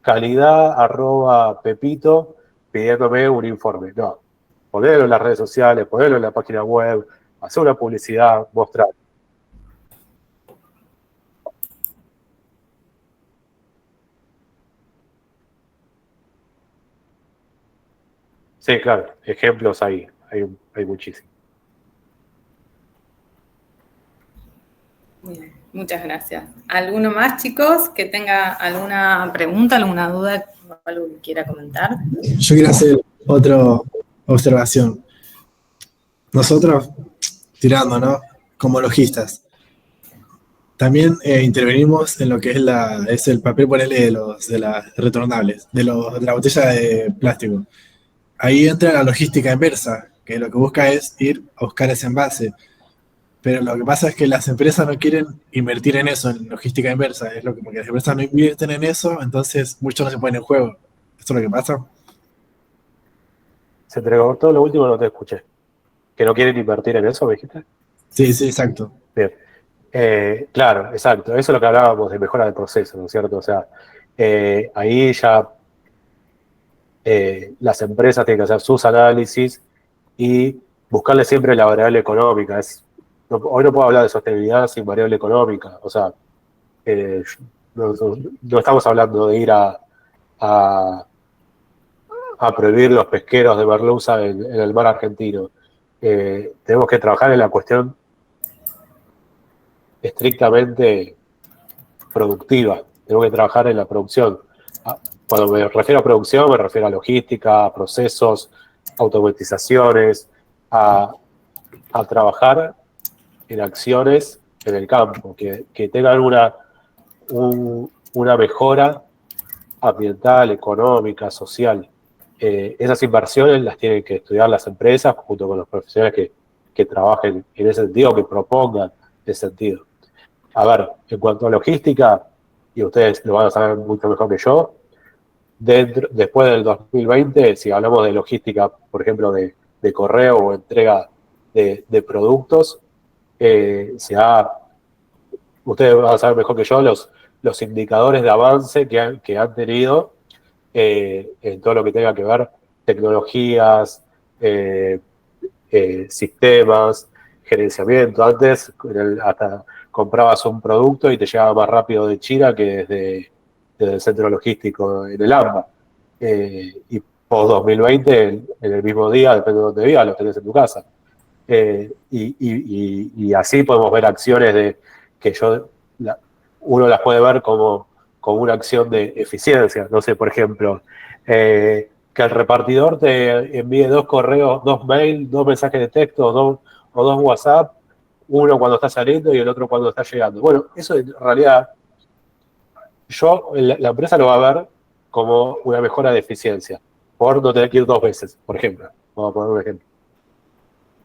calidad@pepito pidiéndome un informe. No, ponerlo en las redes sociales, ponerlo en la página web, hacer una publicidad, mostrar. Sí, claro, ejemplos hay muchísimos. Muy bien, muchas gracias. ¿Alguno más, chicos, que tenga alguna pregunta, alguna duda o algo que quiera comentar? Yo quiero hacer otra observación. Nosotros, tirando, ¿no? Como lojistas, también intervenimos en lo que es el papel, ponele, de las retornables, de la botella de plástico. Ahí entra la logística inversa, que lo que busca es ir a buscar ese envase. Pero lo que pasa es que las empresas no quieren invertir en eso, en logística inversa. Porque las empresas no invierten en eso, entonces muchos no se ponen en juego. ¿Esto es lo que pasa? Se entregó todo lo último, no te escuché. ¿Que no quieren invertir en eso, me dijiste? Sí, exacto. Bien. Claro, exacto. Eso es lo que hablábamos de mejora del proceso, ¿no es cierto? O sea, ahí ya las empresas tienen que hacer sus análisis y buscarle siempre la variable económica. Hoy no puedo hablar de sostenibilidad sin variable económica. O sea, no estamos hablando de ir a prohibir los pesqueros de merluza en el mar argentino. Tenemos que trabajar en la cuestión estrictamente productiva. Tenemos que trabajar en la producción. Cuando me refiero a producción, me refiero a logística, a procesos, automatizaciones, a trabajar en acciones en el campo, que tengan una mejora ambiental, económica, social. Esas inversiones las tienen que estudiar las empresas junto con los profesionales que trabajen en ese sentido, que propongan ese sentido. A ver, en cuanto a logística, y ustedes lo van a saber mucho mejor que yo, después del 2020, si hablamos de logística, por ejemplo, de correo o entrega de productos, ustedes van a saber mejor que yo los indicadores de avance que han tenido en todo lo que tenga que ver tecnologías, sistemas, gerenciamiento. Antes hasta comprabas un producto y te llegaba más rápido de China que desde el centro logístico en el AMBA. Y post 2020, en el mismo día, depende de dónde vivas, lo tenés en tu casa. Y así podemos ver acciones que uno las puede ver como una acción de eficiencia. No sé, por ejemplo, que el repartidor te envíe 2 correos, 2 mails, 2 mensajes de texto o 2 WhatsApp, uno cuando está saliendo y el otro cuando está llegando. Bueno, eso en realidad la empresa lo va a ver como una mejora de eficiencia, por no tener que ir 2 veces, por ejemplo. Vamos a poner un ejemplo.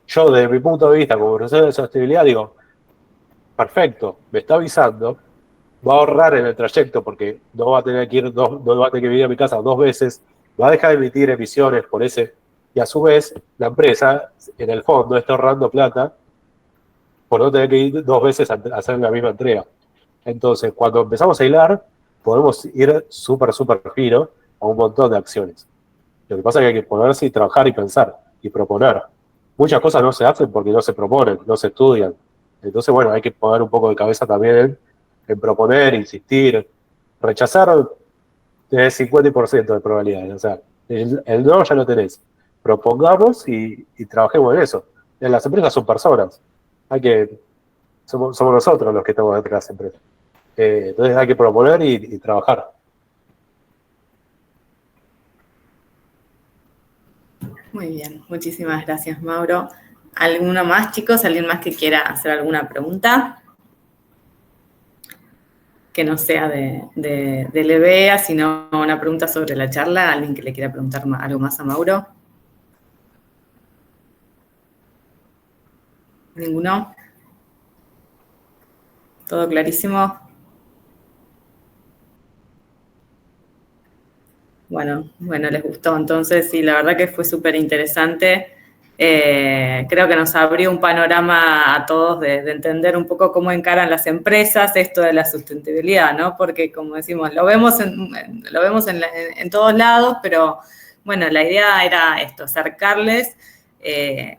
Yo, desde mi punto de vista, como profesor de sostenibilidad, digo, perfecto, me está avisando, va a ahorrar en el trayecto porque no va a tener que no va a tener que venir a mi casa 2 veces, va a dejar de emitir emisiones por ese, y a su vez, la empresa, en el fondo, está ahorrando plata por no tener que ir 2 veces a hacer la misma entrega. Entonces, cuando empezamos a hilar, podemos ir súper fino a un montón de acciones. Lo que pasa es que hay que ponerse y trabajar y pensar y proponer. Muchas cosas no se hacen porque no se proponen, no se estudian. Entonces, bueno, hay que poner un poco de cabeza también en proponer, insistir. Rechazar tenés 50% de probabilidades. O sea, el no ya lo tenés. Propongamos y trabajemos en eso. Las empresas son personas. Somos nosotros los que estamos detrás de las empresas. Entonces hay que proponer y trabajar. Muy bien, muchísimas gracias, Mauro. ¿Alguno más, chicos? ¿Alguien más que quiera hacer alguna pregunta? Que no sea de EBEA, sino una pregunta sobre la charla. ¿Alguien que le quiera preguntar algo más a Mauro? ¿Ninguno? ¿Todo clarísimo? Bueno, les gustó. Entonces, sí, la verdad que fue súper interesante. Creo que nos abrió un panorama a todos de entender un poco cómo encaran las empresas esto de la sustentabilidad, ¿no? Porque, como decimos, lo vemos en todos lados, pero, bueno, la idea era esto, acercarles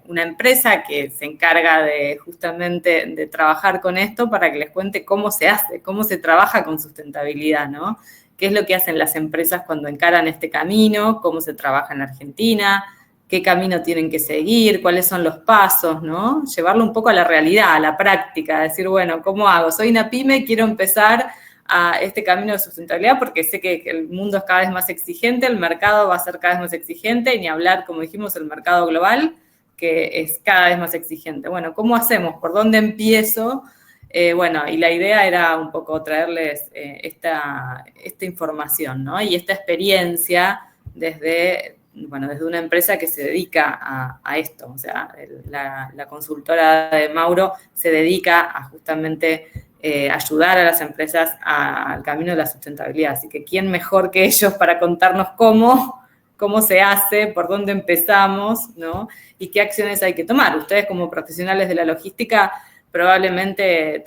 una empresa que se encarga justamente de trabajar con esto para que les cuente cómo se hace, cómo se trabaja con sustentabilidad, ¿no? Qué es lo que hacen las empresas cuando encaran este camino, cómo se trabaja en Argentina, qué camino tienen que seguir, cuáles son los pasos, ¿no? Llevarlo un poco a la realidad, a la práctica, decir, bueno, ¿cómo hago? Soy una pyme, quiero empezar a este camino de sustentabilidad porque sé que el mundo es cada vez más exigente, el mercado va a ser cada vez más exigente, y ni hablar, como dijimos, el mercado global, que es cada vez más exigente. Bueno, ¿cómo hacemos? ¿Por dónde empiezo? Bueno, y la idea era un poco traerles esta información, ¿no? Y esta experiencia desde una empresa que se dedica a esto. O sea, la consultora de Mauro se dedica a justamente ayudar a las empresas al camino de la sustentabilidad. Así que, ¿quién mejor que ellos para contarnos cómo se hace, por dónde empezamos, ¿no? Y qué acciones hay que tomar? Ustedes, como profesionales de la logística, probablemente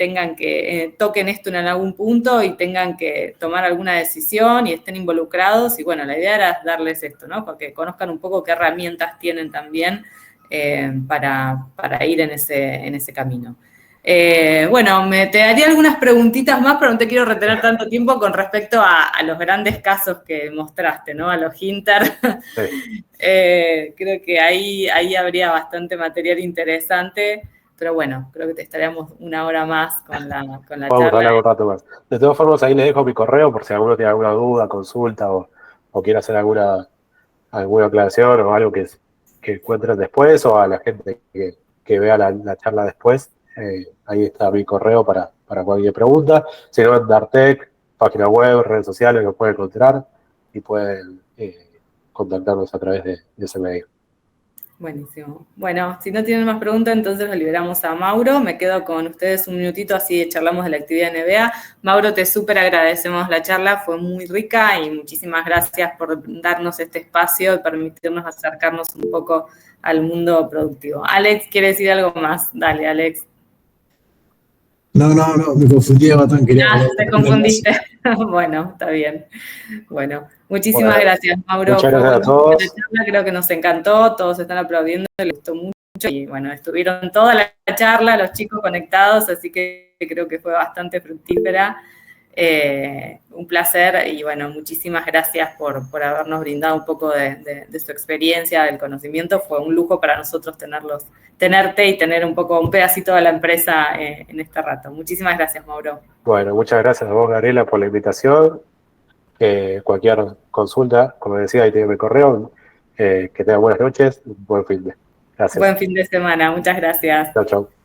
toquen esto en algún punto y tengan que tomar alguna decisión y estén involucrados. Y bueno, la idea era darles esto, ¿no? Porque conozcan un poco qué herramientas tienen también para ir en ese camino. Bueno, te daría algunas preguntitas más, pero no te quiero retener tanto tiempo con respecto a los grandes casos que mostraste, ¿no? A los Hinter. Sí. Creo que ahí habría bastante material interesante. Pero bueno, creo que te estaríamos una hora más con la Vamos charla. Vamos a hablar un rato más. De todas formas, ahí les dejo mi correo por si alguno tiene alguna duda, consulta o quiere hacer alguna aclaración o algo que encuentren después, o a la gente que vea la charla después. Ahí está mi correo para cualquier pregunta. Si no, en Dartec, página web, redes sociales, lo pueden encontrar. y pueden contactarnos a través de ese medio. Buenísimo. Bueno, si no tienen más preguntas, entonces lo liberamos a Mauro. Me quedo con ustedes un minutito, así charlamos de la actividad de NBA. Mauro, te súper agradecemos la charla, fue muy rica y muchísimas gracias por darnos este espacio y permitirnos acercarnos un poco al mundo productivo. Alex, ¿quiere decir algo más? Dale, Alex. No, me confundí de botón. Te confundiste. Bueno, está bien. Bueno, muchísimas gracias, Mauro. Muchas gracias a todos. Creo que nos encantó, todos están aplaudiendo, les gustó mucho y bueno, estuvieron toda la charla, los chicos conectados, así que creo que fue bastante fructífera. Un placer y bueno, muchísimas gracias por habernos brindado un poco de su experiencia, del conocimiento. Fue un lujo para nosotros tenerte y tener un pedacito de la empresa en este rato. Muchísimas gracias, Mauro. Bueno, muchas gracias a vos, Gabriela, por la invitación. Cualquier consulta, como decía, ahí tiene mi correo. Que tengan buenas noches, buen fin de. Gracias. Buen fin de semana, muchas gracias. Chao, chao.